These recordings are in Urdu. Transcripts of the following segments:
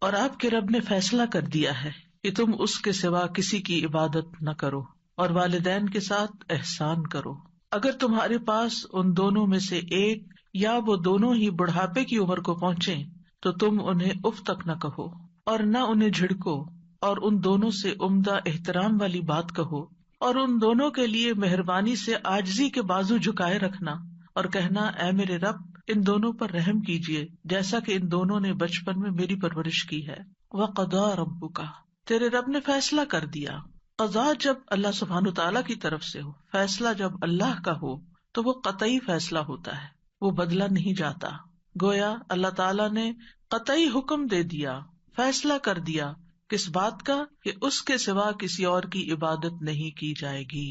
اور آپ کے رب نے فیصلہ کر دیا ہے کہ تم اس کے سوا کسی کی عبادت نہ کرو اور والدین کے ساتھ احسان کرو. اگر تمہارے پاس ان دونوں میں سے ایک یا وہ دونوں ہی بڑھاپے کی عمر کو پہنچے تو تم انہیں اف تک نہ کہو اور نہ انہیں جھڑکو، اور ان دونوں سے عمدہ احترام والی بات کہو، اور ان دونوں کے لیے مہربانی سے عاجزی کے بازو جھکائے رکھنا اور کہنا اے میرے رب ان دونوں پر رحم کیجیے جیسا کہ ان دونوں نے بچپن میں میری پرورش کی ہے. وَقَضَىٰ رَبُّكَ، تیرے رب نے فیصلہ کر دیا. قضا جب اللہ سبحانہ تعالیٰ کی طرف سے ہو، فیصلہ جب اللہ کا ہو تو وہ قطعی فیصلہ ہوتا ہے، وہ بدلا نہیں جاتا. گویا اللہ تعالیٰ نے قطعی حکم دے دیا، فیصلہ کر دیا. کس بات کا؟ کہ اس کے سوا کسی اور کی عبادت نہیں کی جائے گی.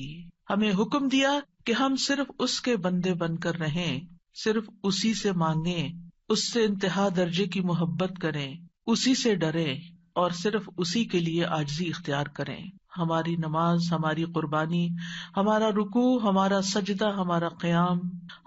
ہمیں حکم دیا کہ ہم صرف اس کے بندے بن کر رہیں، صرف اسی سے مانگیں، اس سے انتہا درجے کی محبت کریں، اسی سے ڈریں اور صرف اسی کے لیے عاجزی اختیار کریں. ہماری نماز، ہماری قربانی، ہمارا رکوع، ہمارا سجدہ، ہمارا قیام،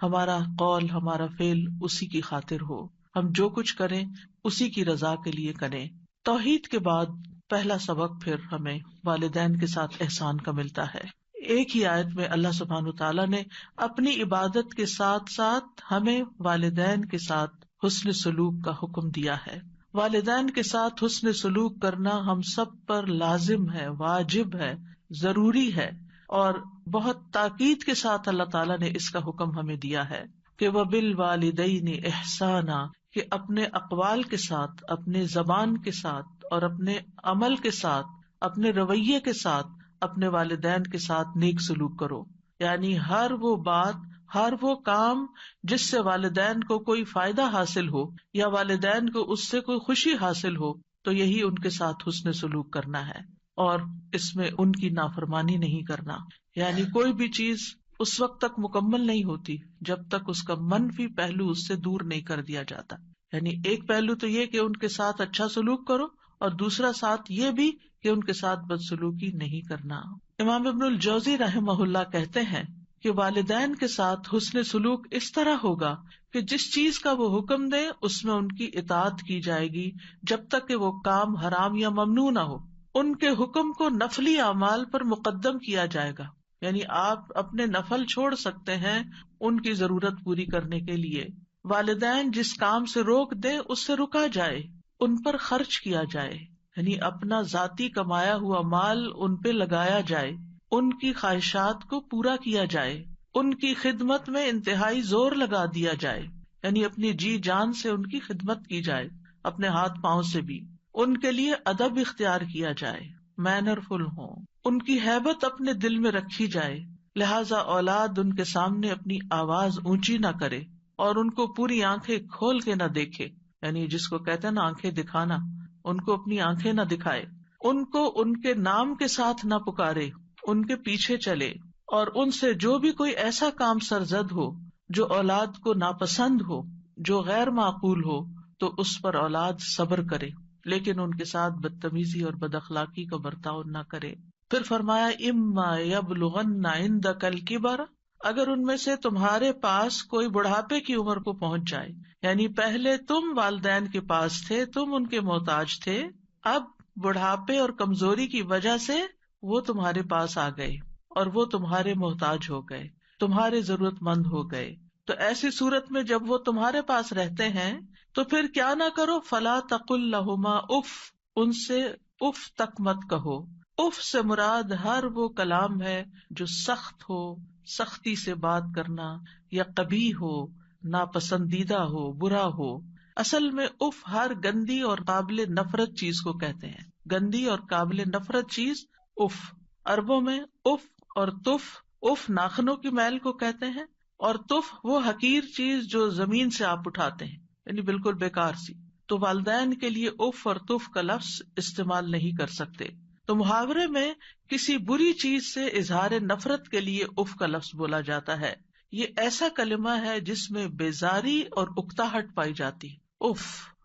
ہمارا قول، ہمارا فعل اسی کی خاطر ہو. ہم جو کچھ کریں اسی کی رضا کے لیے کریں. توحید کے بعد پہلا سبق پھر ہمیں والدین کے ساتھ احسان کا ملتا ہے. ایک ہی آیت میں اللہ سبحانہ تعالیٰ نے اپنی عبادت کے ساتھ ساتھ ہمیں والدین کے ساتھ حسن سلوک کا حکم دیا ہے. والدین کے ساتھ حسن سلوک کرنا ہم سب پر لازم ہے، واجب ہے، ضروری ہے، اور بہت تاکید کے ساتھ اللہ تعالیٰ نے اس کا حکم ہمیں دیا ہے کہ وَبِالْوَالِدَيْنِ إِحْسَانًا، کہ اپنے اقوال کے ساتھ، اپنے زبان کے ساتھ اور اپنے عمل کے ساتھ، اپنے رویے کے ساتھ اپنے والدین کے ساتھ نیک سلوک کرو. یعنی ہر وہ بات، ہر وہ کام جس سے والدین کو کوئی فائدہ حاصل ہو یا والدین کو اس سے کوئی خوشی حاصل ہو تو یہی ان کے ساتھ حسن سلوک کرنا ہے، اور اس میں ان کی نافرمانی نہیں کرنا. یعنی کوئی بھی چیز اس وقت تک مکمل نہیں ہوتی جب تک اس کا منفی پہلو اس سے دور نہیں کر دیا جاتا. یعنی ایک پہلو تو یہ کہ ان کے ساتھ اچھا سلوک کرو، اور دوسرا ساتھ یہ بھی کہ ان کے ساتھ بدسلوکی نہیں کرنا. امام ابن الجوزی رحمہ اللہ کہتے ہیں کہ والدین کے ساتھ حسن سلوک اس طرح ہوگا کہ جس چیز کا وہ حکم دے اس میں ان کی اطاعت کی جائے گی جب تک کہ وہ کام حرام یا ممنوع نہ ہو. ان کے حکم کو نفلی اعمال پر مقدم کیا جائے گا. یعنی آپ اپنے نفل چھوڑ سکتے ہیں ان کی ضرورت پوری کرنے کے لیے. والدین جس کام سے روک دیں اس سے رکا جائے، ان پر خرچ کیا جائے، یعنی اپنا ذاتی کمایا ہوا مال ان پہ لگایا جائے، ان کی خواہشات کو پورا کیا جائے، ان کی خدمت میں انتہائی زور لگا دیا جائے، یعنی اپنی جی جان سے ان کی خدمت کی جائے، اپنے ہاتھ پاؤں سے بھی. ان کے لیے ادب اختیار کیا جائے، مینر فل ہوں، ان کی ہیبت اپنے دل میں رکھی جائے. لہذا اولاد ان کے سامنے اپنی آواز اونچی نہ کرے اور ان کو پوری آنکھیں کھول کے نہ دیکھے، یعنی جس کو کہتے ہیں نا آنکھیں دکھانا، ان کو اپنی آنکھیں نہ دکھائے. ان کو ان کے نام کے ساتھ نہ پکارے، ان کے پیچھے چلے، اور ان سے جو بھی کوئی ایسا کام سرزد ہو جو اولاد کو ناپسند ہو، جو غیر معقول ہو، تو اس پر اولاد صبر کرے، لیکن ان کے ساتھ بدتمیزی اور بد اخلاقی کا برتاؤ نہ کرے. پھر فرمایا اما یبلغن عندک الکبر، اگر ان میں سے تمہارے پاس کوئی بڑھاپے کی عمر کو پہنچ جائے، یعنی پہلے تم والدین کے پاس تھے، تم ان کے محتاج تھے، اب بڑھاپے اور کمزوری کی وجہ سے وہ تمہارے پاس آ گئے اور وہ تمہارے محتاج ہو گئے، تمہارے ضرورت مند ہو گئے. تو ایسی صورت میں جب وہ تمہارے پاس رہتے ہیں تو پھر کیا نہ کرو، فلا تقل لہما اف، ان سے اف تک مت کہو. اف سے مراد ہر وہ کلام ہے جو سخت ہو، سختی سے بات کرنا، یا قبیح ہو، ناپسندیدہ ہو، برا ہو. اصل میں اف ہر گندی اور قابل نفرت چیز کو کہتے ہیں. گندی اور قابل نفرت چیز اف. عربوں میں اف اور تف، اف ناخنوں کی میل کو کہتے ہیں، اور تف وہ حقیر چیز جو زمین سے آپ اٹھاتے ہیں، یعنی بالکل بیکار سی. تو والدین کے لیے اف اور تف کا لفظ استعمال نہیں کر سکتے. تو محاورے میں کسی بری چیز سے اظہار نفرت کے لیے اف کا لفظ بولا جاتا ہے. یہ ایسا کلمہ ہے جس میں بیزاری اور اکتاہٹ پائی جاتی ہے. اف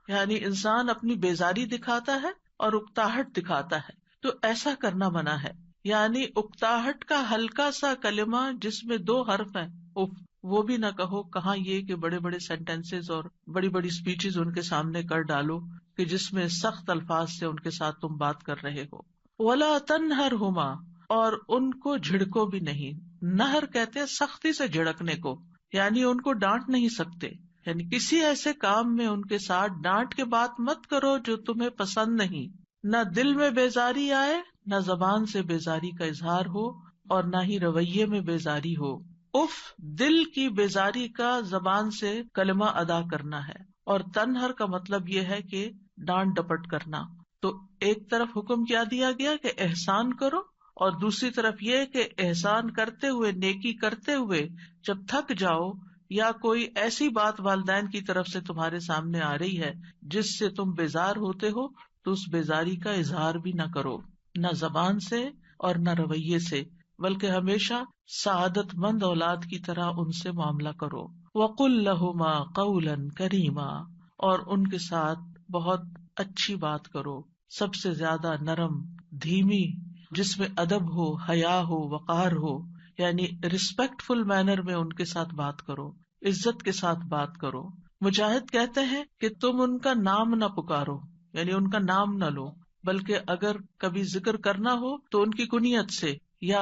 یعنی انسان اپنی بیزاری دکھاتا ہے اور اکتاہٹ دکھاتا ہے، تو ایسا کرنا منع ہے. یعنی اکتاہٹ کا ہلکا سا کلمہ جس میں 2 حرف ہیں، اف، وہ بھی نہ کہو. کہاں یہ کہ بڑے بڑے سینٹینسز اور بڑی بڑی اسپیچز ان کے سامنے کر ڈالو کہ جس میں سخت الفاظ سے ان کے ساتھ تم بات کر رہے ہو. ولا تنہرہما، اور ان کو جھڑکو بھی نہیں. نہر کہتے ہیں سختی سے جھڑکنے کو، یعنی ان کو ڈانٹ نہیں سکتے، یعنی کسی ایسے کام میں ان کے ساتھ ڈانٹ کے بات مت کرو جو تمہیں پسند نہیں. نہ دل میں بیزاری آئے، نہ زبان سے بیزاری کا اظہار ہو، اور نہ ہی رویے میں بیزاری ہو. اف دل کی بیزاری کا زبان سے کلمہ ادا کرنا ہے، اور تنہر کا مطلب یہ ہے کہ ڈانٹ ڈپٹ کرنا. تو ایک طرف حکم کیا دیا گیا کہ احسان کرو، اور دوسری طرف یہ کہ احسان کرتے ہوئے، نیکی کرتے ہوئے جب تھک جاؤ یا کوئی ایسی بات والدین کی طرف سے تمہارے سامنے آ رہی ہے جس سے تم بیزار ہوتے ہو، تو اس بیزاری کا اظہار بھی نہ کرو، نہ زبان سے اور نہ رویے سے، بلکہ ہمیشہ سعادت مند اولاد کی طرح ان سے معاملہ کرو. وَقُلْ لَهُمَا قَوْلًا كَرِيمًا، اور ان کے ساتھ بہت اچھی بات کرو، سب سے زیادہ نرم، دھیمی، جس میں ادب ہو، حیا ہو، وقار ہو، یعنی ریسپیکٹفل مینر میں ان کے ساتھ بات کرو، عزت کے ساتھ بات کرو. مجاہد کہتے ہیں کہ تم ان کا نام نہ پکارو، یعنی ان کا نام نہ لو، بلکہ اگر کبھی ذکر کرنا ہو تو ان کی کنیت سے، یا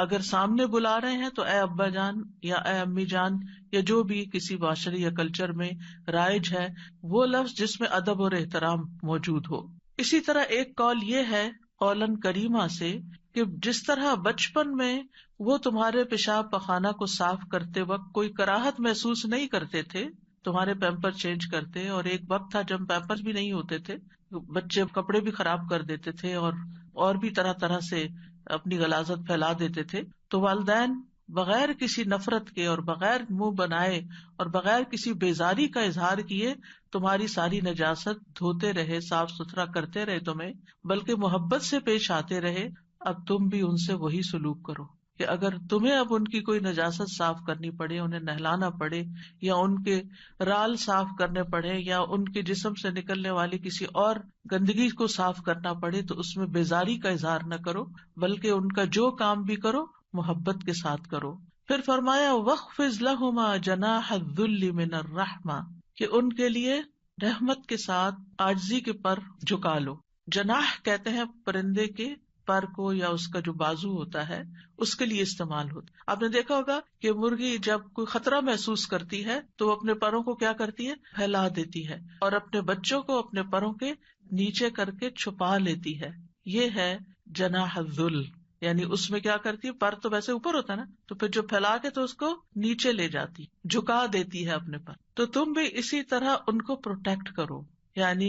اگر سامنے بلا رہے ہیں تو اے ابا جان یا اے امی جان، یا جو بھی کسی معاشرے یا کلچر میں رائج ہے وہ لفظ جس میں ادب اور احترام موجود ہو. اسی طرح ایک قول یہ ہے قولاً کریمہ سے کہ جس طرح بچپن میں وہ تمہارے پیشاب پخانہ کو صاف کرتے وقت کوئی کراہت محسوس نہیں کرتے تھے، تمہارے پیمپر چینج کرتے، اور ایک وقت تھا جب پیمپر بھی نہیں ہوتے تھے، بچے کپڑے بھی خراب کر دیتے تھے اور بھی طرح طرح سے اپنی غلاظت پھیلا دیتے تھے، تو والدین بغیر کسی نفرت کے اور بغیر منہ بنائے اور بغیر کسی بیزاری کا اظہار کیے تمہاری ساری نجاست دھوتے رہے، صاف ستھرا کرتے رہے تمہیں، بلکہ محبت سے پیش آتے رہے. اب تم بھی ان سے وہی سلوک کرو کہ اگر تمہیں اب ان کی کوئی نجاست صاف کرنی پڑے، انہیں نہلانا پڑے، یا ان کے رال صاف کرنے پڑے، یا ان کے جسم سے نکلنے والی کسی اور گندگی کو صاف کرنا پڑے، تو اس میں بیزاری کا اظہار نہ کرو، بلکہ ان کا جو کام بھی کرو محبت کے ساتھ کرو. پھر فرمایا وَاخْفِضْ لَهُمَا جَنَاحَ الذُّلِّ مِنَ الرَّحْمَةِ، کہ ان کے لیے رحمت کے ساتھ عاجزی کے پر جھکا لو. جناح کہتے ہیں پرندے کے پر کو، یا اس کا جو بازو ہوتا ہے اس کے لیے استعمال ہوتا ہے. آپ نے دیکھا ہوگا کہ مرغی جب کوئی خطرہ محسوس کرتی ہے تو وہ اپنے پروں کو کیا کرتی ہے، پھیلا دیتی ہے، اور اپنے بچوں کو اپنے پروں کے نیچے کر کے چھپا لیتی ہے. یہ ہے جناح الذل، یعنی اس میں کیا کرتی ہے، پر تو ویسے اوپر ہوتا ہے نا، تو پھر جو پھیلا کے تو اس کو نیچے لے جاتی، جھکا دیتی ہے اپنے پر. تو تم بھی اسی طرح ان کو پروٹیکٹ کرو، یعنی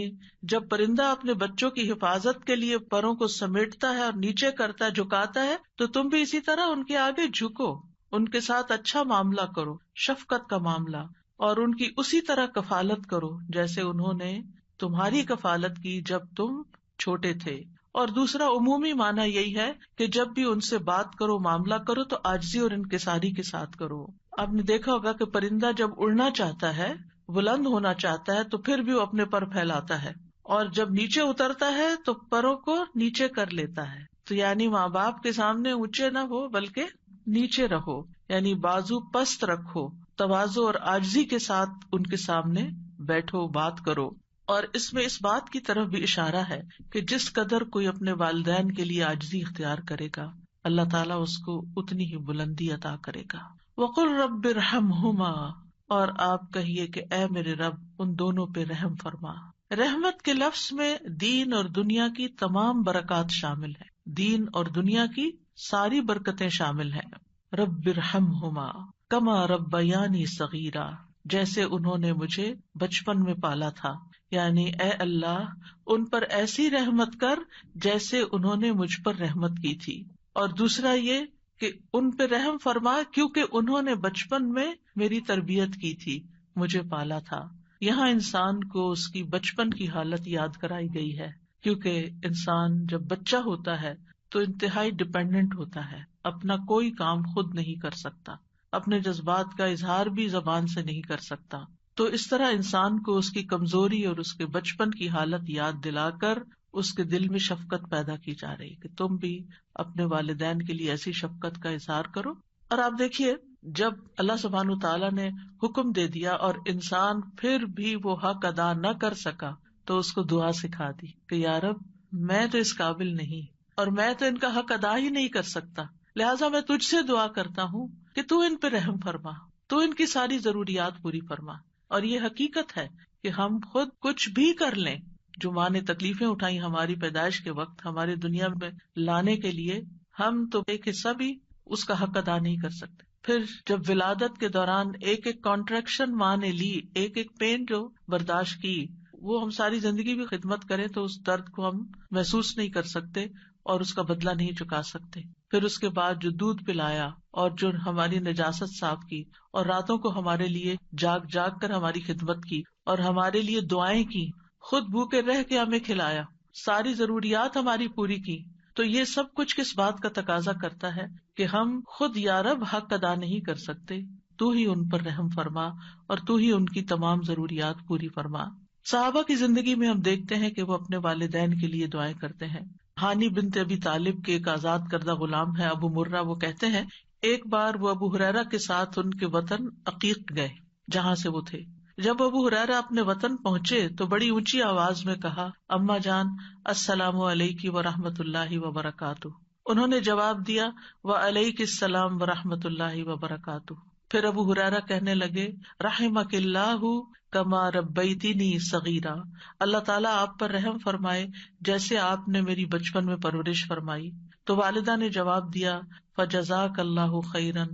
جب پرندہ اپنے بچوں کی حفاظت کے لیے پروں کو سمیٹتا ہے اور نیچے کرتا ہے، جھکاتا ہے، تو تم بھی اسی طرح ان کے آگے جھکو، ان کے ساتھ اچھا معاملہ کرو، شفقت کا معاملہ، اور ان کی اسی طرح کفالت کرو جیسے انہوں نے تمہاری کفالت کی جب تم چھوٹے تھے. اور دوسرا عمومی معنی یہی ہے کہ جب بھی ان سے بات کرو، معاملہ کرو، تو عاجزی اور انکساری کے ساتھ کرو. آپ نے دیکھا ہوگا کہ پرندہ جب اڑنا چاہتا ہے، بلند ہونا چاہتا ہے، تو پھر بھی وہ اپنے پر پھیلاتا ہے، اور جب نیچے اترتا ہے تو پروں کو نیچے کر لیتا ہے. تو یعنی ماں باپ کے سامنے اونچے نہ ہو بلکہ نیچے رہو، یعنی بازو پست رکھو، تواضع اور عاجزی کے ساتھ ان کے سامنے بیٹھو، بات کرو. اور اس میں اس بات کی طرف بھی اشارہ ہے کہ جس قدر کوئی اپنے والدین کے لیے عاجزی اختیار کرے گا، اللہ تعالیٰ اس کو اتنی ہی بلندی عطا کرے گا. وَقُلْ رَبِّ ارْحَمْهُمَا، اور آپ کہیے کہ اے میرے رب ان دونوں پہ رحم فرما. رحمت کے لفظ میں دین اور دنیا کی تمام برکات شامل ہیں، دین اور دنیا کی ساری برکتیں شامل ہیں. رب ارحمہما کما ربیانی صغیرا، جیسے انہوں نے مجھے بچپن میں پالا تھا، یعنی اے اللہ ان پر ایسی رحمت کر جیسے انہوں نے مجھ پر رحمت کی تھی. اور دوسرا یہ کہ ان پہ رحم فرما کیونکہ انہوں نے بچپن میں میری تربیت کی تھی، مجھے پالا تھا. یہاں انسان کو اس کی بچپن کی حالت یاد کرائی گئی ہے، کیونکہ انسان جب بچہ ہوتا ہے تو انتہائی ڈپینڈنٹ ہوتا ہے، اپنا کوئی کام خود نہیں کر سکتا، اپنے جذبات کا اظہار بھی زبان سے نہیں کر سکتا. تو اس طرح انسان کو اس کی کمزوری اور اس کے بچپن کی حالت یاد دلا کر اس کے دل میں شفقت پیدا کی جا رہی کہ تم بھی اپنے والدین کے لیے ایسی شفقت کا اظہار کرو. اور آپ دیکھیے جب اللہ سبحانہ تعالیٰ نے حکم دے دیا اور انسان پھر بھی وہ حق ادا نہ کر سکا تو اس کو دعا سکھا دی کہ یا رب میں تو اس قابل نہیں اور میں تو ان کا حق ادا ہی نہیں کر سکتا، لہٰذا میں تجھ سے دعا کرتا ہوں کہ تو ان پہ رحم فرما، تو ان کی ساری ضروریات پوری فرما۔ اور یہ حقیقت ہے کہ ہم خود کچھ بھی کر لیں، جو ماں نے تکلیفیں اٹھائی ہماری پیدائش کے وقت ہماری دنیا میں لانے کے لیے، ہم تو ایک حصہ بھی اس کا حق ادا نہیں کر سکتے۔ پھر جب ولادت کے دوران ایک ایک کانٹریکشن ماں نے لی، ایک ایک پین جو برداشت کی، وہ ہم ساری زندگی بھی خدمت کریں تو اس درد کو ہم محسوس نہیں کر سکتے اور اس کا بدلہ نہیں چکا سکتے۔ پھر اس کے بعد جو دودھ پلایا اور جو ہماری نجاست صاف کی اور راتوں کو ہمارے لیے جاگ جاگ کر ہماری خدمت کی اور ہمارے لیے دعائیں کی، خود بھوکے رہ کے ہمیں کھلایا، ساری ضروریات ہماری پوری کی، تو یہ سب کچھ کس بات کا تقاضا کرتا ہے کہ ہم خود یا رب حق ادا نہیں کر سکتے، تو ہی ان پر رحم فرما اور تو ہی ان کی تمام ضروریات پوری فرما۔ صحابہ کی زندگی میں ہم دیکھتے ہیں کہ وہ اپنے والدین کے لیے دعائیں کرتے ہیں۔ ہانی بنت ابی طالب کے ایک آزاد کردہ غلام ہے ابو مرہ، وہ کہتے ہیں ایک بار وہ ابو ہریرہ کے ساتھ ان کے وطن عقیق گئے جہاں سے وہ تھے۔ جب ابو ہریرہ اپنے وطن پہنچے تو بڑی اونچی آواز میں کہا، اماں جان السلام علیک ورحمۃ اللہ وبرکاتہ۔ انہوں نے جواب دیا، وعلیک السلام ورحمۃ اللہ وبرکاتہ۔ پھر ابو ہریرہ کہنے لگے، رحمک اللہ کما ربیتنی صغیرا، اللہ تعالیٰ آپ پر رحم فرمائے جیسے آپ نے میری بچپن میں پرورش فرمائی۔ تو والدہ نے جواب دیا، فجزاک اللہ خیرا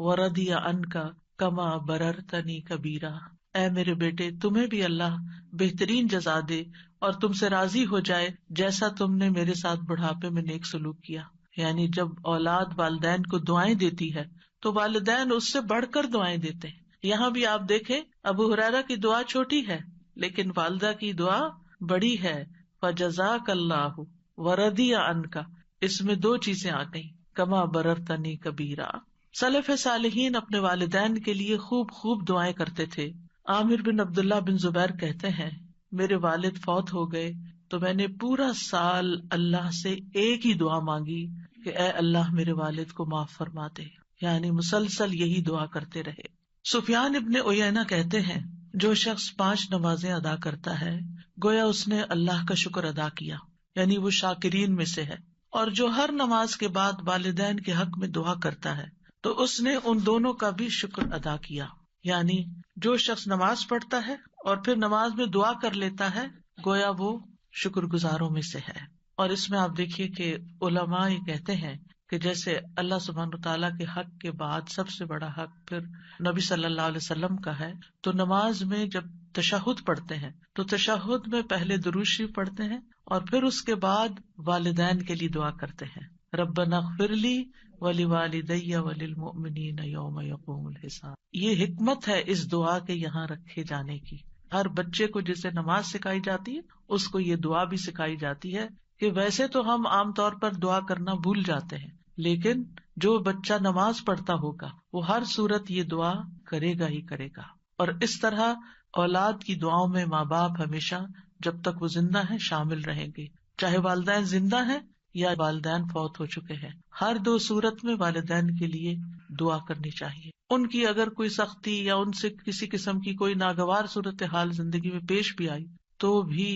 ورضی عنک کما بررتنی کبیرا، اے میرے بیٹے تمہیں بھی اللہ بہترین جزا دے اور تم سے راضی ہو جائے جیسا تم نے میرے ساتھ بڑھاپے میں نیک سلوک کیا۔ یعنی جب اولاد والدین کو دعائیں دیتی ہے تو والدین اس سے بڑھ کر دعائیں دیتے ہیں۔ یہاں بھی آپ دیکھیں ابو ہریرہ کی دعا چھوٹی ہے لیکن والدہ کی دعا بڑی ہے، فجزاک اللہ ورضی عنک، اس میں دو چیزیں آ گئی، کما بررتنی کبیرا۔ سلف صالحین اپنے والدین کے لیے خوب خوب دعائیں کرتے تھے۔ عامر بن عبداللہ بن زبیر کہتے ہیں، میرے والد فوت ہو گئے تو میں نے پورا سال اللہ سے ایک ہی دعا مانگی کہ اے اللہ میرے والد کو معاف فرما دے، یعنی مسلسل یہی دعا کرتے رہے۔ سفیان ابن عیینہ کہتے ہیں، جو شخص 5 نمازیں ادا کرتا ہے گویا اس نے اللہ کا شکر ادا کیا، یعنی وہ شاکرین میں سے ہے، اور جو ہر نماز کے بعد والدین کے حق میں دعا کرتا ہے تو اس نے ان دونوں کا بھی شکر ادا کیا۔ یعنی جو شخص نماز پڑھتا ہے اور پھر نماز میں دعا کر لیتا ہے گویا وہ شکر گزاروں میں سے ہے۔ اور اس میں آپ دیکھیے کہ علماء یہ کہتے ہیں کہ جیسے اللہ سبحانہ تعالیٰ کے حق کے بعد سب سے بڑا حق پھر نبی صلی اللہ علیہ وسلم کا ہے، تو نماز میں جب تشہد پڑھتے ہیں تو تشہد میں پہلے درود شریف پڑھتے ہیں اور پھر اس کے بعد والدین کے لیے دعا کرتے ہیں، ربنا اغفر لی ولوالدی وللمؤمنین یوم یقوم الحساب۔ یہ حکمت ہے اس دعا کے یہاں رکھے جانے کی۔ ہر بچے کو جسے نماز سکھائی جاتی ہے اس کو یہ دعا بھی سکھائی جاتی ہے کہ ویسے تو ہم عام طور پر دعا کرنا بھول جاتے ہیں، لیکن جو بچہ نماز پڑھتا ہوگا وہ ہر صورت یہ دعا کرے گا ہی کرے گا۔ اور اس طرح اولاد کی دعاؤں میں ماں باپ ہمیشہ جب تک وہ زندہ ہیں شامل رہیں گے، چاہے والدین زندہ ہیں یا والدین فوت ہو چکے ہیں، ہر 2 صورت میں والدین کے لیے دعا کرنی چاہیے۔ ان کی اگر کوئی سختی یا ان سے کسی قسم کی کوئی ناگوار صورتحال زندگی میں پیش بھی آئی تو بھی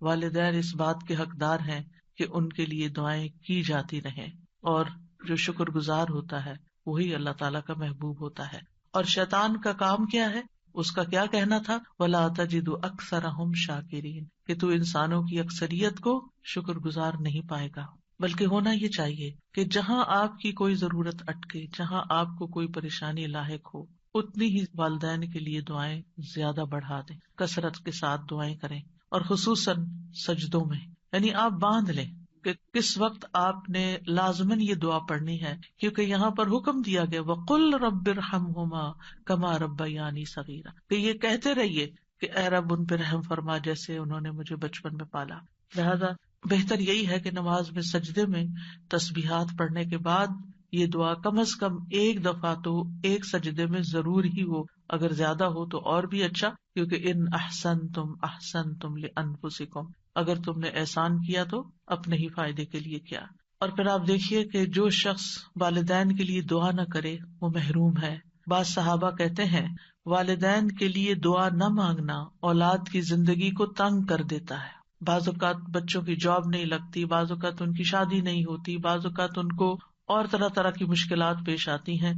والدین اس بات کے حقدار ہیں کہ ان کے لیے دعائیں کی جاتی رہیں، اور جو شکر گزار ہوتا ہے وہی اللہ تعالیٰ کا محبوب ہوتا ہے۔ اور شیطان کا کام کیا ہے؟ اس کا کیا کہنا تھا، وَلَا تَجِدُ أَكْثَرَهُمْ شَاكِرِينَ، کہ تو انسانوں کی اکثریت کو شکر گزار نہیں پائے گا۔ بلکہ ہونا یہ چاہیے کہ جہاں آپ کی کوئی ضرورت اٹکے، جہاں آپ کو کوئی پریشانی لاحق ہو، اتنی ہی والدین کے لیے دعائیں زیادہ بڑھا دیں، کثرت کے ساتھ دعائیں کریں، اور خصوصاً سجدوں میں، یعنی آپ باندھ لیں کہ کس وقت آپ نے لازماً یہ دعا پڑھنی ہے، کیونکہ یہاں پر حکم دیا گیا وَقُلْ رَبِّ ارْحَمْهُمَا كَمَا رَبَّيَانِي صَغِيرًا، کہ یہ کہتے رہیے کہ اے رب ان پہ رحم فرما جیسے انہوں نے مجھے بچپن میں پالا۔ لہذا بہتر یہی ہے کہ نماز میں سجدے میں تسبیحات پڑھنے کے بعد یہ دعا کم از کم ایک دفعہ تو ایک سجدے میں ضرور ہی ہو، اگر زیادہ ہو تو اور بھی اچھا، کیونکہ ان احسنتم احسنتم لانفسکم، اگر تم نے احسان کیا تو اپنے ہی فائدے کے لیے کیا۔ اور پھر آپ دیکھیے کہ جو شخص والدین کے لیے دعا نہ کرے وہ محروم ہے، بعض صحابہ کہتے ہیں والدین کے لیے دعا نہ مانگنا اولاد کی زندگی کو تنگ کر دیتا ہے. بعض اوقات بچوں کی جاب نہیں لگتی، بعض اوقات ان کی شادی نہیں ہوتی، بعض اوقات ان کو اور طرح طرح کی مشکلات پیش آتی ہیں.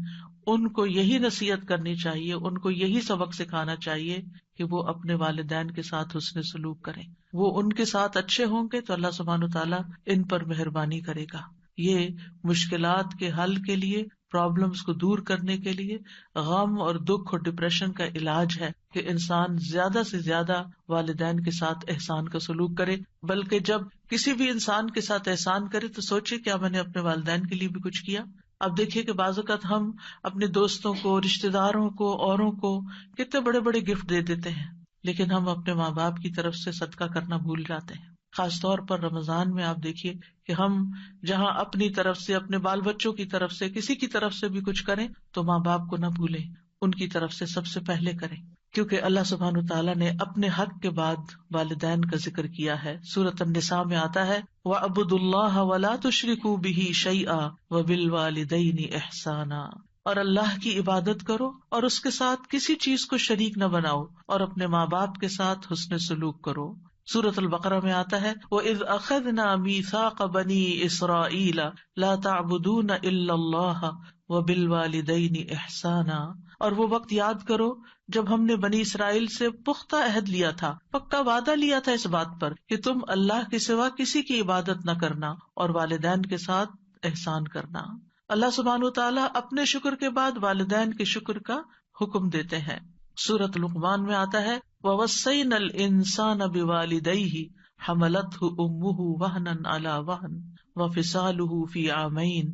ان کو یہی نصیحت کرنی چاہیے، ان کو یہی سبق سکھانا چاہیے کہ وہ اپنے والدین کے ساتھ حسن سلوک کریں. وہ ان کے ساتھ اچھے ہوں گے تو اللہ سبحانہ وتعالیٰ ان پر مہربانی کرے گا. یہ مشکلات کے حل کے لیے، پرابلمس کو دور کرنے کے لیے، غم اور دکھ اور ڈپریشن کا علاج ہے کہ انسان زیادہ سے زیادہ والدین کے ساتھ احسان کا سلوک کرے. بلکہ جب کسی بھی انسان کے ساتھ احسان کرے تو سوچے کیا میں نے اپنے والدین کے لیے بھی کچھ کیا. اب دیکھیے کہ بعض اوقات ہم اپنے دوستوں کو، رشتے داروں کو، اوروں کو کتنے بڑے بڑے گفٹ دے دیتے ہیں، لیکن ہم اپنے ماں باپ کی طرف سے صدقہ کرنا بھول جاتے ہیں. خاص طور پر رمضان میں آپ دیکھیے کہ ہم جہاں اپنی طرف سے، اپنے بال بچوں کی طرف سے، کسی کی طرف سے بھی کچھ کریں تو ماں باپ کو نہ بھولیں، ان کی طرف سے سب سے پہلے کریں. کیونکہ اللہ سبحانہ وتعالیٰ نے اپنے حق کے بعد والدین کا ذکر کیا ہے. سورۃ النساء میں آتا ہے وَاعْبُدُوا اللَّهَ وَلَا تُشْرِكُوا بِهِ شَيْئًا وَبِالْوَالِدَيْنِ إِحْسَانًا، اور اللہ کی عبادت کرو اور اس کے ساتھ کسی چیز کو شریک نہ بناؤ، اور اپنے ماں باپ کے ساتھ حسن سلوک کرو. سورۃ البقرہ میں آتا ہے وَإِذْ أَخَذْنَا مِيثَاقَ بَنِي إِسْرَائِيلَ لَا تَعْبُدُونَ إِلَّا اللَّهَ وَبِالْوَالِدَيْنِ إِحْسَانًا، اور وہ وقت یاد کرو جب ہم نے بنی اسرائیل سے پختہ عہد لیا تھا، پکا وعدہ لیا تھا اس بات پر کہ تم اللہ کے سوا کسی کی عبادت نہ کرنا اور والدین کے ساتھ احسان کرنا. اللہ سبحانہ وتعالیٰ اپنے شکر کے بعد والدین کے شکر کا حکم دیتے ہیں. سورۃ لقمان میں آتا ہے وَوَصَّيْنَا الْإِنسَانَ بِوَالِدَيْهِ حَمَلَتْهُ أُمُّهُ وَهْنًا عَلَى وَهْنٍ وَفِصَالُهُ فِي عَامَيْنِ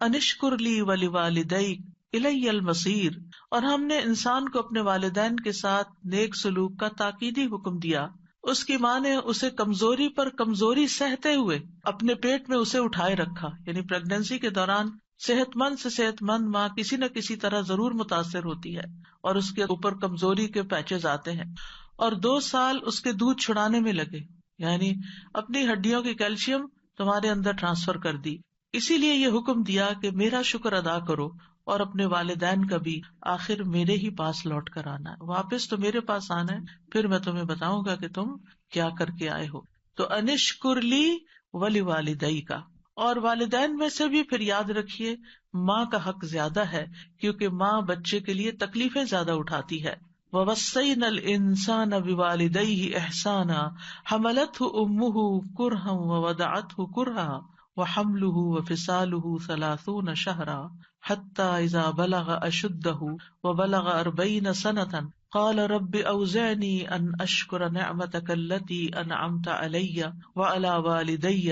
أَنِ اشْكُرْ لِي وَلِوَالِدَيْكَ إِلَيَّ الْمَصِيرُ، اور ہم نے انسان کو اپنے والدین کے ساتھ نیک سلوک کا تاکیدی حکم دیا. اس کی ماں نے اسے کمزوری پر کمزوری سہتے ہوئے اپنے پیٹ میں اسے اٹھائے رکھا. یعنی پریگنینسی کے دوران صحت مند سے صحت مند ماں کسی نہ کسی طرح ضرور متاثر ہوتی ہے اور اس کے اوپر کمزوری کے پیچز آتے ہیں، اور 2 سال اس کے دودھ چھڑانے میں لگے، یعنی اپنی ہڈیوں کی کیلشیم تمہارے اندر ٹرانسفر کر دی. اسی لیے یہ حکم دیا کہ میرا شکر ادا کرو اور اپنے والدین کا بھی. آخر میرے ہی پاس لوٹ کر آنا ہے، واپس تو میرے پاس آنا ہے، پھر میں تمہیں بتاؤں گا کہ تم کیا کر کے آئے ہو. تو انشکر لی ولیوالدیک، اور والدین میں سے بھی پھر یاد رکھیے ماں کا حق زیادہ ہے، کیونکہ ماں بچے کے لیے تکلیفیں زیادہ اٹھاتی ہے. وَوَصَّيْنَا الْإِنسَانَ بِوَالِدَيْهِ إِحْسَانًا حَمَلَتْهُ أُمُّهُ كُرْهًا وَوَضَعَتْهُ كُرْهًا وَحَمْلُهُ وَفِصَالُهُ 30 شهرا حَتَّى إِذَا بَلَغَ أَشُدَّهُ وَبَلَغَ 40 سَنَةً قال رب أوزعني أن أشكر نعمتك التي أنعمت علي وعلى والدي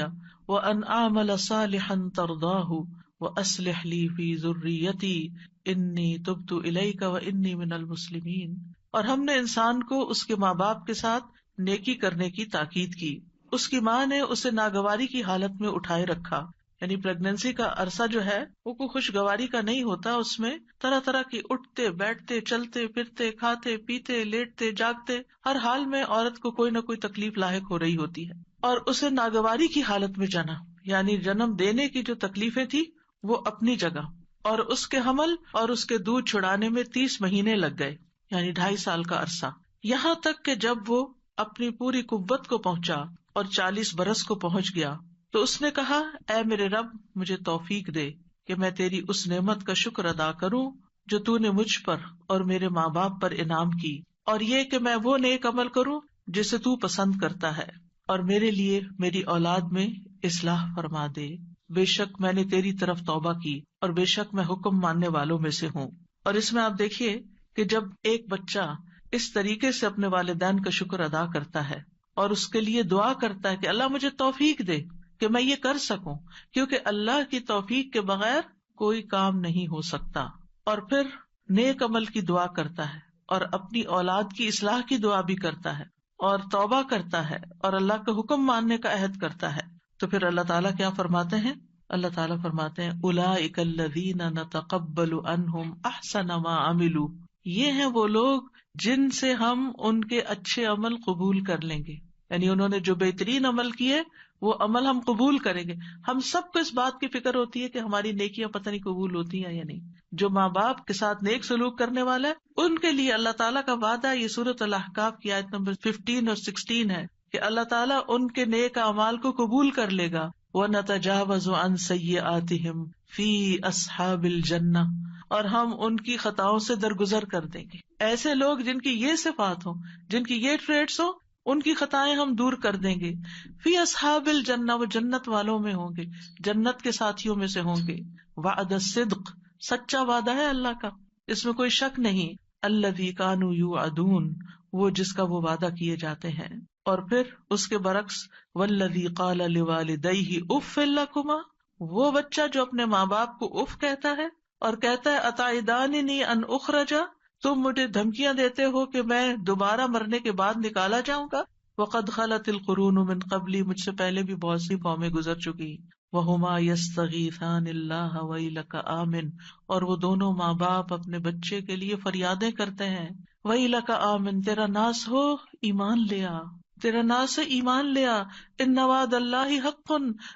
وأن أعمل صالحا ترضاه وأصلح لي في ذريتي إني تبت إليك وإني من المسلمين. اور ہم نے انسان کو اس کے ماں باپ کے ساتھ نیکی کرنے کی تاکید کی. اس کی ماں نے اسے ناگواری کی حالت میں اٹھائے رکھا. یعنی پریگنینسی کا عرصہ جو ہے وہ کوئی خوشگواری کا نہیں ہوتا، اس میں طرح طرح کی اٹھتے بیٹھتے چلتے پھرتے کھاتے پیتے لیٹتے جاگتے ہر حال میں عورت کو کوئی نہ کوئی تکلیف لاحق ہو رہی ہوتی ہے. اور اسے ناگواری کی حالت میں جنا، یعنی جنم دینے کی جو تکلیفیں تھی وہ اپنی جگہ، اور اس کے حمل اور اس کے دودھ چھڑانے میں 30 مہینے لگ گئے، یعنی 2.5 سال کا عرصہ. یہاں تک کہ جب وہ اپنی پوری قوت کو پہنچا اور 40 برس کو پہنچ گیا تو اس نے کہا اے میرے رب مجھے توفیق دے کہ میں تیری اس نعمت کا شکر ادا کروں جو تو نے مجھ پر اور میرے ماں باپ پر انعام کی، اور یہ کہ میں وہ نیک عمل کروں جسے تو پسند کرتا ہے، اور میرے لیے میری اولاد میں اصلاح فرما دے. بے شک میں نے تیری طرف توبہ کی اور بے شک میں حکم ماننے والوں میں سے ہوں. اور اس میں آپ دیکھیے کہ جب ایک بچہ اس طریقے سے اپنے والدین کا شکر ادا کرتا ہے اور اس کے لیے دعا کرتا ہے کہ اللہ مجھے توفیق دے کہ میں یہ کر سکوں، کیونکہ اللہ کی توفیق کے بغیر کوئی کام نہیں ہو سکتا، اور پھر نیک عمل کی دعا کرتا ہے اور اپنی اولاد کی اصلاح کی دعا بھی کرتا ہے اور توبہ کرتا ہے اور اللہ کا حکم ماننے کا عہد کرتا ہے، تو پھر اللہ تعالیٰ کیا فرماتے ہیں؟ اللہ تعالیٰ فرماتے ہیں اولئک الذین نتقبل عنہم احسن ما عملوا، یہ ہیں وہ لوگ جن سے ہم ان کے اچھے عمل قبول کر لیں گے. یعنی انہوں نے جو بہترین عمل کیے وہ عمل ہم قبول کریں گے. ہم سب کو اس بات کی فکر ہوتی ہے کہ ہماری نیکیاں پتہ نہیں قبول ہوتی ہیں یا نہیں. جو ماں باپ کے ساتھ نیک سلوک کرنے والا ہے ان کے لیے اللہ تعالیٰ کا وعدہ یہ سورۃ الاحقاف کی آیت نمبر 15 اور 16 ہے کہ اللہ تعالیٰ ان کے نیک اعمال کو قبول کر لے گا. وَنَتَجَاوَزُ عَنْ سَيِّئَاتِهِمْ فِي أَصْحَابِ الْجَنَّةِ، اور ہم ان کی خطاؤں سے درگزر کر دیں گے. ایسے لوگ جن کی یہ صفات ہوں، جن کی یہ ٹریٹس ہوں، ان کی خطائیں ہم دور کر دیں گے. فی اصحاب الجنہ، وہ جنت والوں میں ہوں گے، جنت کے ساتھیوں میں سے ہوں گے. وعد الصدق، سچا وعدہ ہے اللہ کا، اس میں کوئی شک نہیں. الذی کانوا یوعدون، وہ جس کا وہ وعدہ کیے جاتے ہیں. اور پھر اس کے برعکس والذی قال لوالدیہ اف لکما، وہ بچہ جو اپنے ماں باپ کو اف کہتا ہے اور کہتا ہے اتعداننی ان اخرج، تم مجھے دھمکیاں دیتے ہو کہ میں دوبارہ مرنے کے بعد نکالا جاؤں گا. وقد خلت القرون من قبلی، مجھ سے پہلے بھی بہت سی قومیں گزر چکی. وہما یستغیثان اللہ ویلک آمن، اور وہ دونوں ماں باپ اپنے بچے کے لیے فریادیں کرتے ہیں. ویلک آمن، تیرا ناس ہو ایمان لیا، تیرا ناس ہے ایمان لیا. ان وعد اللہ حق،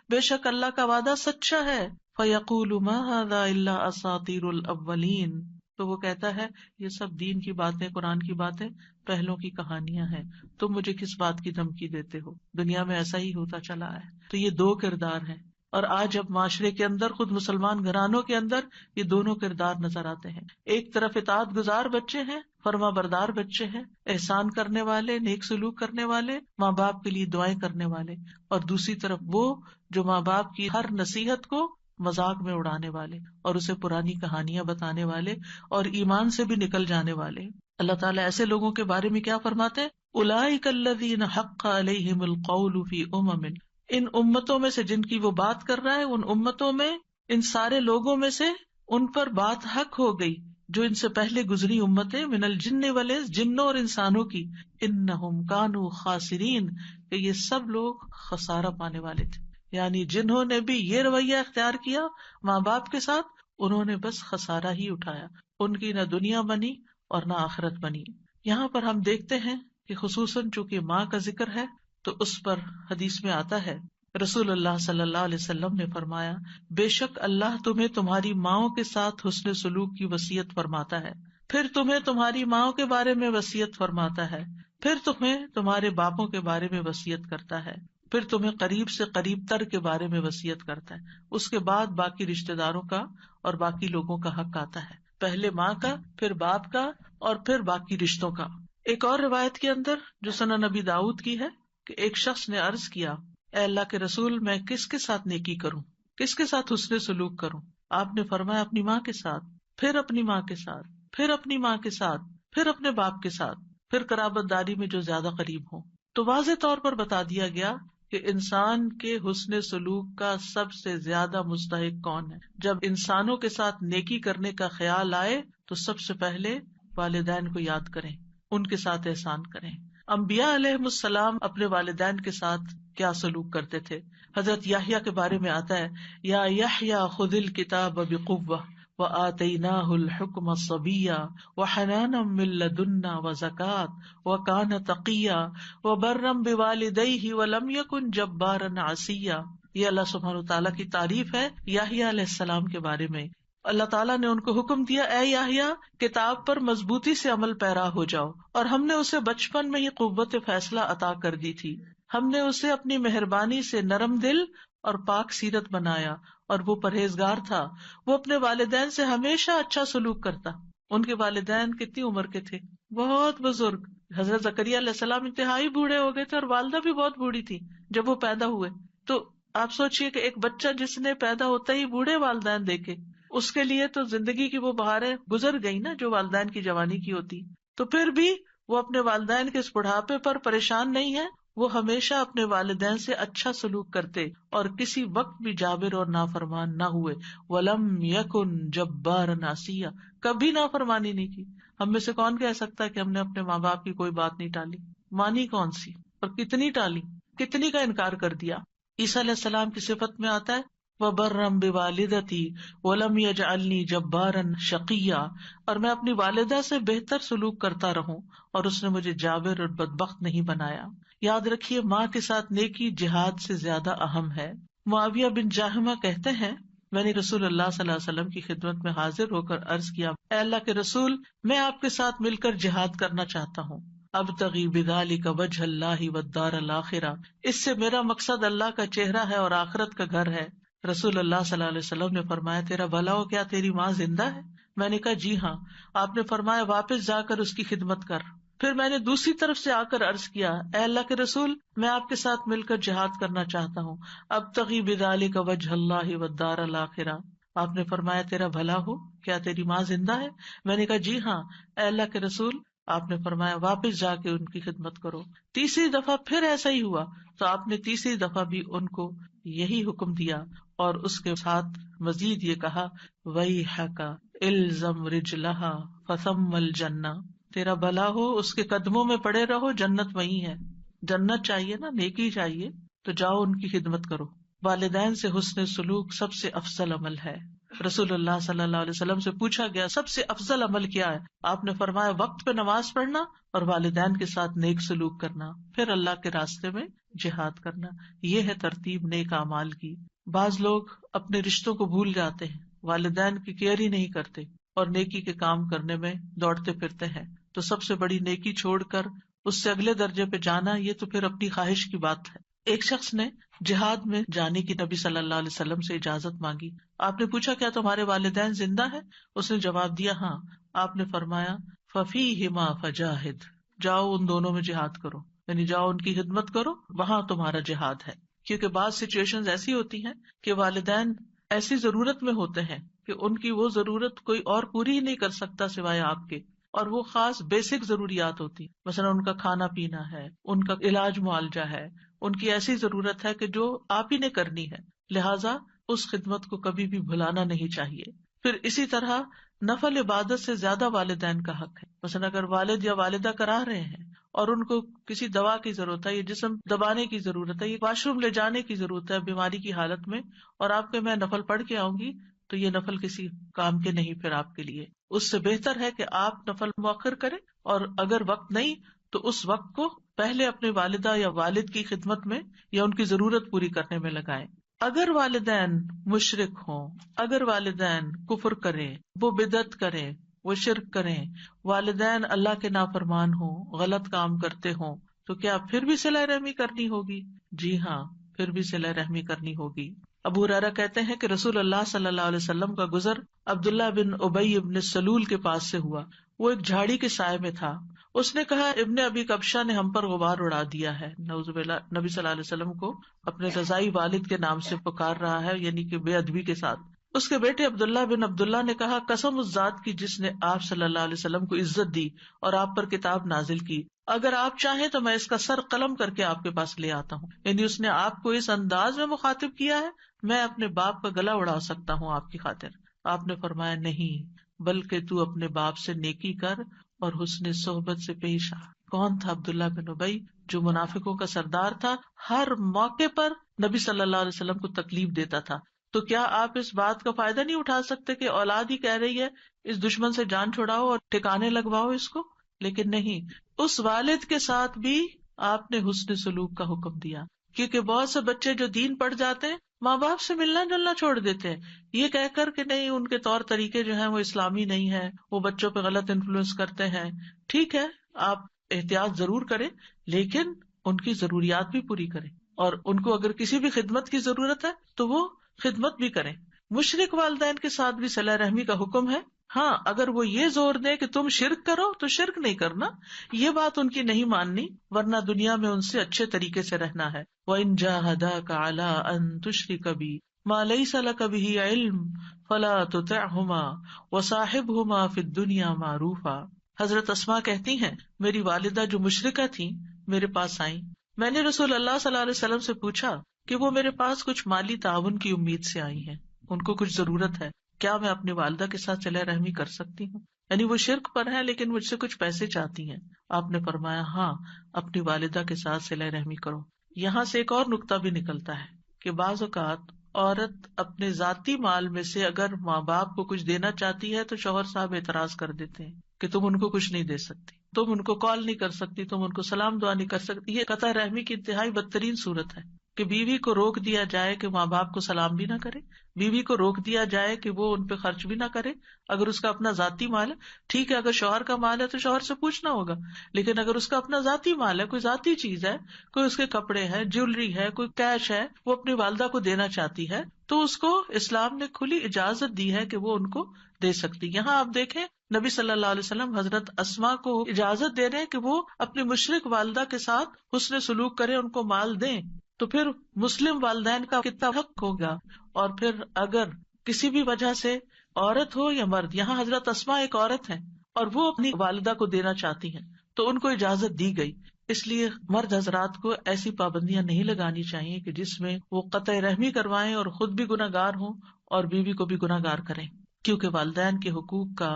بے شک اللہ کا وعدہ سچا ہے. فیقول ما ھذا الا اساطیر الاولین، تو وہ کہتا ہے یہ سب دین کی باتیں، قرآن کی باتیں پہلوں کی کہانیاں ہیں، تم مجھے کس بات کی دھمکی دیتے ہو، دنیا میں ایسا ہی ہوتا چلا ہے. تو یہ دو کردار ہیں، اور آج اب معاشرے کے اندر، خود مسلمان گھرانوں کے اندر یہ دونوں کردار نظر آتے ہیں. ایک طرف اطاعت گزار بچے ہیں، فرما بردار بچے ہیں، احسان کرنے والے، نیک سلوک کرنے والے، ماں باپ کے لیے دعائیں کرنے والے. اور دوسری طرف وہ جو ماں باپ کی ہر نصیحت کو مذاق میں اڑانے والے اور اسے پرانی کہانیاں بتانے والے اور ایمان سے بھی نکل جانے والے. اللہ تعالیٰ ایسے لوگوں کے بارے میں کیا فرماتے ہیں؟ اولئک الذین حق علیہم القول فی امم، ان امتوں میں سے جن کی وہ بات کر رہا ہے، ان امتوں میں، ان سارے لوگوں میں سے ان پر بات حق ہو گئی جو ان سے پہلے گزری امتیں، من الجن والانس، جنوں اور انسانوں کی. انہم کانوا خاسرین، کہ یہ سب لوگ خسارہ پانے والے تھے. یعنی جنہوں نے بھی یہ رویہ اختیار کیا ماں باپ کے ساتھ، انہوں نے بس خسارہ ہی اٹھایا، ان کی نہ دنیا بنی اور نہ آخرت بنی. یہاں پر ہم دیکھتے ہیں کہ خصوصاً چونکہ ماں کا ذکر ہے تو اس پر حدیث میں آتا ہے، رسول اللہ صلی اللہ علیہ وسلم نے فرمایا، بے شک اللہ تمہیں تمہاری ماؤں کے ساتھ حسن سلوک کی وصیت فرماتا ہے، پھر تمہیں تمہاری ماؤں کے بارے میں وصیت فرماتا ہے، پھر تمہیں تمہارے باپوں کے بارے میں وصیت کرتا ہے، پھر تمہیں قریب سے قریب تر کے بارے میں وصیت کرتا ہے. اس کے بعد باقی رشتہ داروں کا اور باقی لوگوں کا حق آتا ہے، پہلے ماں کا، پھر باپ کا، اور پھر باقی رشتوں کا. ایک اور روایت کے اندر جو سنن نبی داؤد کی ہے کہ ایک شخص نے عرض کیا، اے اللہ کے رسول، میں کس کے ساتھ نیکی کروں، کس کے ساتھ حسن سلوک کروں؟ آپ نے فرمایا اپنی ماں کے ساتھ، پھر اپنی ماں کے ساتھ، پھر اپنی ماں کے ساتھ، پھر اپنے باپ کے ساتھ، پھر قرابت داری میں جو زیادہ قریب ہوں. تو واضح طور پر بتا دیا گیا کہ انسان کے حسن سلوک کا سب سے زیادہ مستحق کون ہے. جب انسانوں کے ساتھ نیکی کرنے کا خیال آئے تو سب سے پہلے والدین کو یاد کریں، ان کے ساتھ احسان کریں. انبیاء علیہم السلام اپنے والدین کے ساتھ کیا سلوک کرتے تھے؟ حضرت یحییٰ کے بارے میں آتا ہے، یا یحییٰ خذ الکتاب بقوہ وآتیناہ الحکم صبیا وحنانا من لدنا وزکاۃ وکان تقیا وبرا بوالدیہ ولم یکن جبارا عصیا. یہ اللہ سبحانہ تعالیٰ کی تعریف ہے یحییٰ علیہ السلام کے بارے میں. اللہ تعالیٰ نے ان کو حکم دیا، اے یحییٰ کتاب پر مضبوطی سے عمل پیرا ہو جاؤ، اور ہم نے اسے بچپن میں ہی قوت فیصلہ عطا کر دی تھی، ہم نے اسے اپنی مہربانی سے نرم دل اور پاک سیرت بنایا، اور وہ پرہیزگار تھا، وہ اپنے والدین سے ہمیشہ اچھا سلوک کرتا. ان کے والدین کتنی عمر کے تھے؟ بہت بزرگ. حضرت زکریا علیہ السلام انتہائی بوڑھے ہو گئے تھے اور والدہ بھی بہت بوڑھی تھی جب وہ پیدا ہوئے. تو آپ سوچئے کہ ایک بچہ جس نے پیدا ہوتا ہی بوڑھے والدین دیکھے، اس کے لیے تو زندگی کی وہ بہاریں گزر گئی نا جو والدین کی جوانی کی ہوتی. تو پھر بھی وہ اپنے والدین کے اس بڑھاپے پر پریشان نہیں ہے، وہ ہمیشہ اپنے والدین سے اچھا سلوک کرتے اور کسی وقت بھی جابر اور نافرمان نہ ہوئے. وَلَمْ يَكُنْ جَبَّارًا عَصِيًّا، کبھی نافرمانی نہیں کی. ہم میں سے کون کہہ سکتا ہے کہ ہم نے اپنے ماں باپ کی کوئی بات نہیں ٹالی؟ مانی کون سی اور کتنی ٹالی، کتنی کا انکار کر دیا. عیسیٰ علیہ السلام کی صفت میں آتا ہے وَبَرًّا بِوَالِدَتِي وَلَمْ يَجْعَلْنِي جَبَّارًا شَقِيًّا، اور میں اپنی والدہ سے بہتر سلوک کرتا رہوں اور اس نے مجھے جابر اور بدبخت نہیں بنایا. یاد رکھیے ماں کے ساتھ نیکی جہاد سے زیادہ اہم ہے۔ معاویہ بن جاہمہ کہتے ہیں میں نے رسول اللہ صلی اللہ علیہ وسلم کی خدمت میں حاضر ہو کر عرض کیا، اے اللہ کے رسول، میں آپ کے ساتھ مل کر جہاد کرنا چاہتا ہوں۔ ابتغی بذلک وجہ اللہ والدار الآخرہ، اس سے میرا مقصد اللہ کا چہرہ ہے اور آخرت کا گھر ہے۔ رسول اللہ صلی اللہ علیہ وسلم نے فرمایا، تیرا بھلا ہو، کیا تیری ماں زندہ ہے؟ میں نے کہا جی ہاں۔ آپ نے فرمایا واپس جا کر اس کی خدمت کر۔ پھر میں نے دوسری طرف سے آ کر عرض کیا، اے اللہ کے رسول، میں آپ کے ساتھ مل کر جہاد کرنا چاہتا ہوں۔ ابتغی بذلک وجہ اللہ والدار الآخرہ۔ آپ نے فرمایا تیرا بھلا ہو، کیا تیری ماں زندہ ہے؟ میں نے کہا جی ہاں۔ اے اللہ کے رسول، آپ نے فرمایا واپس جا کے ان کی خدمت کرو۔ تیسری دفعہ پھر ایسا ہی ہوا تو آپ نے تیسری دفعہ بھی ان کو یہی حکم دیا اور اس کے ساتھ مزید یہ کہا، ویحک الزم رجلہا فثم الجنہ، تیرا بھلا ہو، اس کے قدموں میں پڑے رہو، جنت وہی ہے۔ جنت چاہیے نا، نیکی چاہیے تو جاؤ ان کی خدمت کرو۔ والدین سے حسن سلوک سب سے افضل عمل ہے۔ رسول اللہ صلی اللہ علیہ وسلم سے پوچھا گیا سب سے افضل عمل کیا ہے؟ آپ نے فرمایا وقت پہ نماز پڑھنا اور والدین کے ساتھ نیک سلوک کرنا، پھر اللہ کے راستے میں جہاد کرنا۔ یہ ہے ترتیب نیک اعمال کی۔ بعض لوگ اپنے رشتوں کو بھول جاتے ہیں، والدین کی کیئر ہی نہیں کرتے اور نیکی کے کام کرنے میں دوڑتے پھرتے ہیں، تو سب سے بڑی نیکی چھوڑ کر اس سے اگلے درجے پہ جانا، یہ تو پھر اپنی خواہش کی بات ہے۔ ایک شخص نے جہاد میں جانے کی نبی صلی اللہ علیہ وسلم سے اجازت مانگی۔ آپ نے پوچھا کیا تمہارے والدین زندہ ہیں؟ اس نے جواب دیا ہاں۔ آپ نے فرمایا ففیہما فجاہد، جاؤ ان دونوں میں جہاد کرو، یعنی جاؤ ان کی خدمت کرو، وہاں تمہارا جہاد ہے۔ کیونکہ بعض سچویشنز ایسی ہوتی ہیں کہ والدین ایسی ضرورت میں ہوتے ہیں کہ ان کی وہ ضرورت کوئی اور پوری ہی نہیں کر سکتا سوائے آپ کے، اور وہ خاص بیسک ضروریات ہوتی، مثلا ان کا کھانا پینا ہے، ان کا علاج معالجہ ہے، ان کی ایسی ضرورت ہے کہ جو آپ ہی نے کرنی ہے، لہٰذا اس خدمت کو کبھی بھی بھلانا نہیں چاہیے۔ پھر اسی طرح نفل عبادت سے زیادہ والدین کا حق ہے۔ مثلا اگر والد یا والدہ کرا رہے ہیں اور ان کو کسی دوا کی ضرورت ہے، یہ جسم دبانے کی ضرورت ہے، یہ واش روم لے جانے کی ضرورت ہے بیماری کی حالت میں، اور آپ کے میں نفل پڑھ کے آؤں گی، تو یہ نفل کسی کام کے نہیں پھر آپ کے لیے۔ اس سے بہتر ہے کہ آپ نفل مؤخر کریں، اور اگر وقت نہیں تو اس وقت کو پہلے اپنے والدہ یا والد کی خدمت میں یا ان کی ضرورت پوری کرنے میں لگائیں۔ اگر والدین مشرک ہوں، اگر والدین کفر کریں، وہ بدعت کریں، وہ شرک کریں، والدین اللہ کے نافرمان ہوں، غلط کام کرتے ہوں، تو کیا پھر بھی صلہ رحمی کرنی ہوگی؟ جی ہاں، پھر بھی صلہ رحمی کرنی ہوگی۔ ابو ہریرہ کہتے ہیں کہ رسول اللہ صلی اللہ علیہ وسلم کا گزر عبداللہ بن ابی بن سلول کے پاس سے ہوا۔ وہ ایک جھاڑی کے سائے میں تھا۔ اس نے کہا ابن ابی کبشہ نے ہم پر غبار اڑا دیا ہے۔ نعوذ باللہ، نبی صلی اللہ علیہ وسلم کو اپنے رضائی والد کے نام سے پکار رہا ہے، یعنی کہ بے ادبی کے ساتھ۔ اس کے بیٹے عبداللہ بن عبداللہ نے کہا قسم اس ذات کی جس نے آپ صلی اللہ علیہ وسلم کو عزت دی اور آپ پر کتاب نازل کی، اگر آپ چاہیں تو میں اس کا سر قلم کر کے آپ کے پاس لے آتا ہوں۔ یعنی اس نے آپ کو اس انداز میں مخاطب کیا ہے، میں اپنے باپ کا گلا اڑا سکتا ہوں آپ کی خاطر۔ آپ نے فرمایا نہیں، بلکہ تو اپنے باپ سے نیکی کر اور حسن صحبت سے پیش آ۔ کون تھا عبداللہ بن ابی؟ جو منافقوں کا سردار تھا، ہر موقع پر نبی صلی اللہ علیہ وسلم کو تکلیف دیتا تھا۔ تو کیا آپ اس بات کا فائدہ نہیں اٹھا سکتے کہ اولاد ہی کہہ رہی ہے اس دشمن سے جان چھڑاؤ اور ٹھکانے لگواؤ اس کو؟ لیکن نہیں، اس والد کے ساتھ بھی آپ نے حسن سلوک کا حکم دیا، کیونکہ بہت سے بچے جو دین پڑھ جاتے ہیں ماں باپ سے ملنا جلنا چھوڑ دیتے ہیں، یہ کہہ کر کہ نہیں ان کے طور طریقے جو ہیں وہ اسلامی نہیں ہے، وہ بچوں پہ غلط انفلوئنس کرتے ہیں۔ ٹھیک ہے، آپ احتیاط ضرور کریں، لیکن ان کی ضروریات بھی پوری کریں، اور ان کو اگر کسی بھی خدمت کی ضرورت ہے تو وہ خدمت بھی کریں۔ مشرک والدین کے ساتھ بھی صلہ رحمی کا حکم ہے۔ ہاں، اگر وہ یہ زور دیں کہ تم شرک کرو تو شرک نہیں کرنا، یہ بات ان کی نہیں ماننی، ورنہ دنیا میں ان سے اچھے طریقے سے رہنا ہے۔ وَإِن جَاهَدَاكَ عَلَىٰ أَن تُشْرِكَ بِي مَا لَيْسَ لَكَ بِهِ عِلْمٌ فَلَا تُطِعْهُمَا وَصَاحِبْهُمَا فِي الدُّنْيَا مَعْرُوفًا۔ حضرت اسماء کہتی ہیں میری والدہ جو مشرکہ تھیں میرے پاس آئیں، میں نے رسول اللہ صلی اللہ علیہ وسلم سے پوچھا کہ وہ میرے پاس کچھ مالی تعاون کی امید سے آئی ہیں، ان کو کچھ ضرورت ہے، کیا میں اپنی والدہ کے ساتھ صلہ رحمی کر سکتی ہوں؟ یعنی وہ شرک پر ہے لیکن مجھ سے کچھ پیسے چاہتی ہیں۔ آپ نے فرمایا ہاں، اپنی والدہ کے ساتھ صلہ رحمی کرو۔ یہاں سے ایک اور نقطہ بھی نکلتا ہے کہ بعض اوقات عورت اپنے ذاتی مال میں سے اگر ماں باپ کو کچھ دینا چاہتی ہے تو شوہر صاحب اعتراض کر دیتے ہیں کہ تم ان کو کچھ نہیں دے سکتی، تم ان کو کال نہیں کر سکتی، تم ان کو سلام دعا نہیں کر سکتی. یہ قطع رحمی کی انتہائی بدترین صورت ہے کہ بیوی کو روک دیا جائے کہ ماں باپ کو سلام بھی نہ کرے، بیوی کو روک دیا جائے کہ وہ ان پہ خرچ بھی نہ کرے. اگر اس کا اپنا ذاتی مال ہے ٹھیک ہے، اگر شوہر کا مال ہے تو شوہر سے پوچھنا ہوگا، لیکن اگر اس کا اپنا ذاتی مال ہے، کوئی ذاتی چیز ہے، کوئی اس کے کپڑے ہے، جیولری ہے، کوئی کیش ہے، وہ اپنی والدہ کو دینا چاہتی ہے تو اس کو اسلام نے کھلی اجازت دی ہے کہ وہ ان کو دے سکتی. یہاں آپ دیکھیں نبی صلی اللہ علیہ وسلم حضرت اسما کو اجازت دے رہے ہیں کہ وہ اپنی مشرک والدہ کے ساتھ حسن سلوک کریں، ان کو مال دیں. تو پھر مسلم والدین کا کتنا حق ہوگا. اور پھر اگر کسی بھی وجہ سے عورت ہو یا مرد، یہاں حضرت اسما ایک عورت ہے اور وہ اپنی والدہ کو دینا چاہتی ہیں تو ان کو اجازت دی گئی. اس لیے مرد حضرات کو ایسی پابندیاں نہیں لگانی چاہیے کہ جس میں وہ قطع رحمی کروائیں اور خود بھی گناہ گار ہوں اور بیوی کو بھی گناہ گار کریں، کیونکہ والدین کے حقوق کا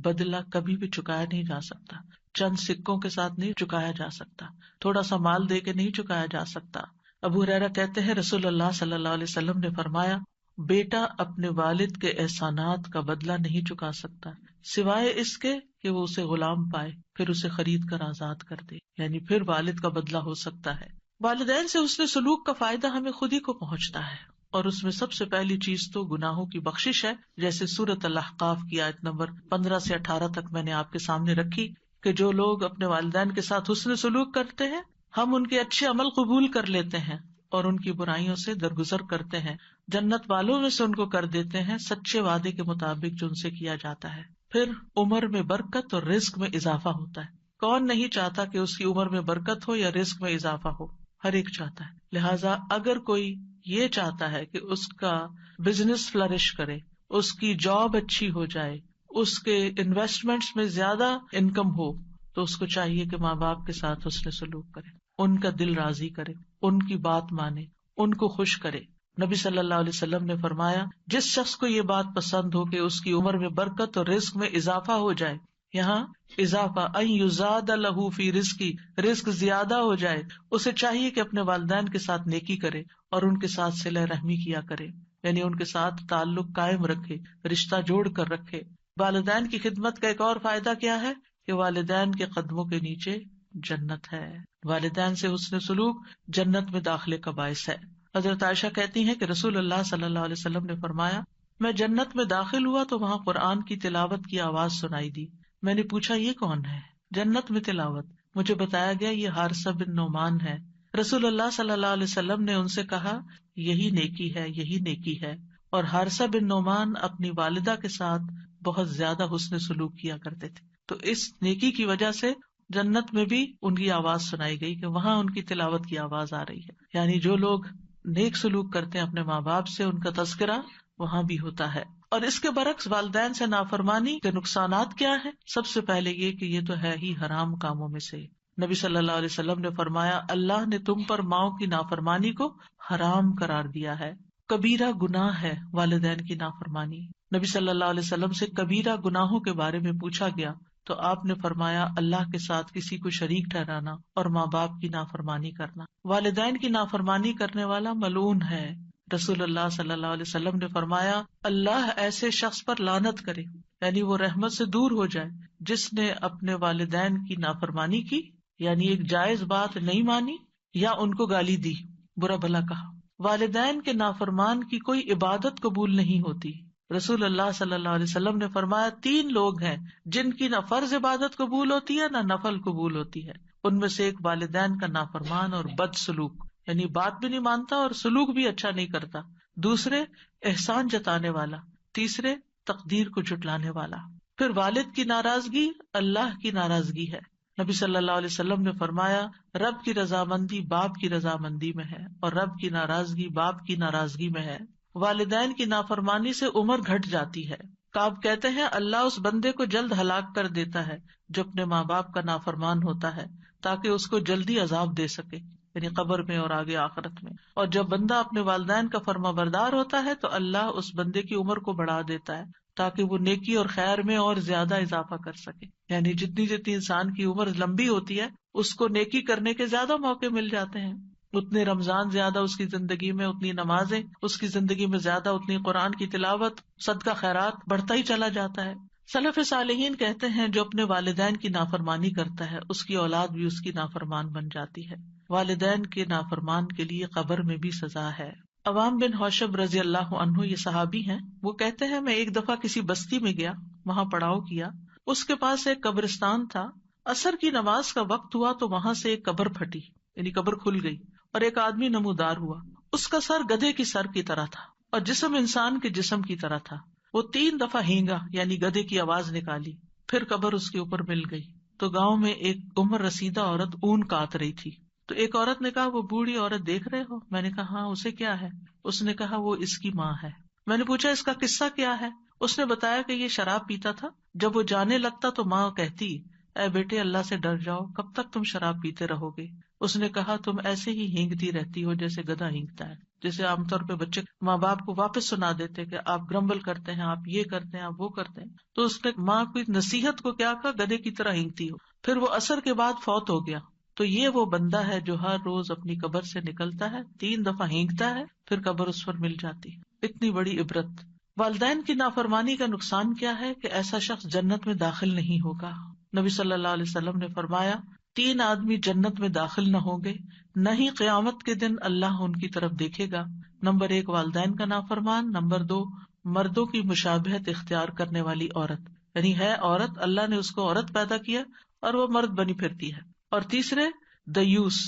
بدلہ کبھی بھی چکایا نہیں جا سکتا، چند سکوں کے ساتھ نہیں چکایا جا سکتا، تھوڑا سا مال دے کے نہیں چکایا جا سکتا. ابو ہریرہ کہتے ہیں رسول اللہ صلی اللہ علیہ وسلم نے فرمایا، بیٹا اپنے والد کے احسانات کا بدلہ نہیں چکا سکتا سوائے اس کے کہ وہ اسے غلام پائے، پھر اسے خرید کر آزاد کر دے. یعنی پھر والد کا بدلہ ہو سکتا ہے. والدین سے حسن سلوک کا فائدہ ہمیں خود ہی کو پہنچتا ہے، اور اس میں سب سے پہلی چیز تو گناہوں کی بخشش ہے. جیسے سورۃ الاحقاف کی آیت نمبر 15 سے 18 تک میں نے آپ کے سامنے رکھی کہ جو لوگ اپنے والدین کے ساتھ حسن سلوک کرتے ہیں ہم ان کے اچھے عمل قبول کر لیتے ہیں اور ان کی برائیوں سے درگزر کرتے ہیں، جنت والوں میں سے ان کو کر دیتے ہیں سچے وعدے کے مطابق جو ان سے کیا جاتا ہے. پھر عمر میں برکت اور رزق میں اضافہ ہوتا ہے. کون نہیں چاہتا کہ اس کی عمر میں برکت ہو یا رزق میں اضافہ ہو؟ ہر ایک چاہتا ہے. لہٰذا اگر کوئی یہ چاہتا ہے کہ اس کا بزنس فلرش کرے، اس کی جاب اچھی ہو جائے، اس کے انویسٹمنٹس میں زیادہ انکم ہو، تو اس کو چاہیے کہ ماں باپ کے ساتھ حسن سلوک کرے، ان کا دل راضی کرے، ان کی بات مانے، ان کو خوش کرے. نبی صلی اللہ علیہ وسلم نے فرمایا جس شخص کو یہ بات پسند ہو کہ اس کی عمر میں برکت اور رزق میں اضافہ ہو جائے، یہاں اضافہ ان یزاد لہ فی رزقی، رزق زیادہ ہو جائے، اسے چاہیے کہ اپنے والدین کے ساتھ نیکی کرے اور ان کے ساتھ صلہ رحمی کیا کرے، یعنی ان کے ساتھ تعلق قائم رکھے، رشتہ جوڑ کر رکھے. والدین کی خدمت کا ایک اور فائدہ کیا ہے کہ والدین کے قدموں کے نیچے جنت ہے. والدین سے حسن سلوک جنت میں داخلے کا باعث ہے. حضرت عائشہ کہتی ہیں کہ رسول اللہ صلی اللہ علیہ وسلم نے فرمایا میں جنت میں داخل ہوا تو وہاں قرآن کی تلاوت کی آواز سنائی دی. میں نے پوچھا یہ کون ہے؟ جنت میں تلاوت. مجھے بتایا گیا یہ حارثہ بن نعمان ہے. رسول اللہ صلی اللہ علیہ وسلم نے ان سے کہا یہی نیکی ہے، یہی نیکی ہے. اور حارثہ بن نعمان اپنی والدہ کے ساتھ بہت زیادہ حسن سلوک کیا کرتے تھے، تو اس نیکی کی وجہ سے جنت میں بھی ان کی آواز سنائی گئی کہ وہاں ان کی تلاوت کی آواز آ رہی ہے. یعنی جو لوگ نیک سلوک کرتے ہیں اپنے ماں باپ سے، ان کا تذکرہ وہاں بھی ہوتا ہے. اور اس کے برعکس والدین سے نافرمانی کے نقصانات کیا ہیں؟ سب سے پہلے یہ کہ یہ تو ہے ہی حرام کاموں میں سے. نبی صلی اللہ علیہ وسلم نے فرمایا اللہ نے تم پر ماؤں کی نافرمانی کو حرام قرار دیا ہے. کبیرہ گناہ ہے والدین کی نافرمانی. نبی صلی اللہ علیہ وسلم سے کبیرہ گناہوں کے بارے میں پوچھا گیا تو آپ نے فرمایا اللہ کے ساتھ کسی کو شریک ٹھہرانا اور ماں باپ کی نافرمانی کرنا. والدین کی نافرمانی کرنے والا ملعون ہے. رسول اللہ صلی اللہ علیہ وسلم نے فرمایا اللہ ایسے شخص پر لعنت کرے، یعنی وہ رحمت سے دور ہو جائے جس نے اپنے والدین کی نافرمانی کی، یعنی ایک جائز بات نہیں مانی یا ان کو گالی دی، برا بھلا کہا. والدین کے نافرمان کی کوئی عبادت قبول نہیں ہوتی. رسول اللہ صلی اللہ علیہ وسلم نے فرمایا 3 لوگ ہیں جن کی نہ فرض عبادت قبول ہوتی ہے نہ نفل قبول ہوتی ہے. ان میں سے ایک والدین کا نافرمان اور بد سلوک، یعنی بات بھی نہیں مانتا اور سلوک بھی اچھا نہیں کرتا. دوسرے احسان جتانے والا. تیسرے تقدیر کو جھٹلانے والا. پھر والد کی ناراضگی اللہ کی ناراضگی ہے. نبی صلی اللہ علیہ وسلم نے فرمایا رب کی رضامندی باپ کی رضامندی میں ہے اور رب کی ناراضگی باپ کی ناراضگی میں ہے. والدین کی نافرمانی سے عمر گھٹ جاتی ہے. کعب کہتے ہیں اللہ اس بندے کو جلد ہلاک کر دیتا ہے جو اپنے ماں باپ کا نافرمان ہوتا ہے تاکہ اس کو جلدی عذاب دے سکے، یعنی قبر میں اور آگے آخرت میں. اور جب بندہ اپنے والدین کا فرما بردار ہوتا ہے تو اللہ اس بندے کی عمر کو بڑھا دیتا ہے تاکہ وہ نیکی اور خیر میں اور زیادہ اضافہ کر سکے. یعنی جتنی جتنی انسان کی عمر لمبی ہوتی ہے اس کو نیکی کرنے کے زیادہ موقع مل جاتے ہیں. اتنے رمضان زیادہ اس کی زندگی میں، اتنی نمازیں اس کی زندگی میں زیادہ، اتنی قرآن کی تلاوت، صدقہ خیرات بڑھتا ہی چلا جاتا ہے. سلف صالحین کہتے ہیں جو اپنے والدین کی نافرمانی کرتا ہے اس کی اولاد بھی اس کی نافرمان بن جاتی ہے. والدین کے نافرمان کے لیے قبر میں بھی سزا ہے. عوام بن حوشب رضی اللہ عنہ یہ صحابی ہیں، وہ کہتے ہیں میں ایک دفعہ کسی بستی میں گیا، وہاں پڑاؤ کیا. اس کے پاس ایک قبرستان تھا. عصر کی نماز کا وقت ہوا تو وہاں سے ایک قبر پھٹی، یعنی قبر کھل گئی اور ایک آدمی نمودار ہوا. اس کا سر گدھے کی سر کی طرح تھا اور جسم انسان کے جسم کی طرح تھا. وہ 3 دفعہ ہینگا یعنی گدھے کی آواز نکالی، پھر قبر اس کے اوپر مل گئی. تو گاؤں میں ایک عمر رسیدہ عورت اون کاٹ رہی تھی. تو ایک عورت نے کہا وہ بوڑھی عورت دیکھ رہے ہو؟ میں نے کہا ہاں. اسے کیا ہے؟ اس نے کہا وہ اس کی ماں ہے. میں نے پوچھا اس کا قصہ کیا ہے؟ اس نے بتایا کہ یہ شراب پیتا تھا، جب وہ جانے لگتا تو ماں کہتی اے بیٹے اللہ سے ڈر جاؤ، کب تک تم شراب پیتے رہو گے؟ اس نے کہا تم ایسے ہی ہینگتی رہتی ہو جیسے گدھا ہینگتا ہے. جیسے عام طور پہ بچے ماں باپ کو واپس سنا دیتے کہ آپ گرمبل کرتے ہیں، آپ یہ کرتے ہیں، آپ وہ کرتے ہیں. تو اس نے ماں کی نصیحت کو کیا کہا، گدھے کی طرح ہینگتی ہو. پھر وہ عصر کے بعد فوت ہو گیا. تو یہ وہ بندہ ہے جو ہر روز اپنی قبر سے نکلتا ہے، 3 دفعہ ہینگتا ہے، پھر قبر اس پر مل جاتی. اتنی بڑی عبرت. والدین کی نافرمانی کا نقصان کیا ہے کہ ایسا شخص جنت میں داخل نہیں ہوگا. نبی صلی اللہ علیہ وسلم نے فرمایا 3 آدمی جنت میں داخل نہ ہوں گے، نہ ہی قیامت کے دن اللہ ان کی طرف دیکھے گا. نمبر 1 والدین کا نافرمان، نمبر 2 مردوں کی مشابہت اختیار کرنے والی عورت، یعنی ہے عورت، اللہ نے اس کو عورت پیدا کیا اور وہ مرد بنی پھرتی ہے. اور تیسرے دیوس،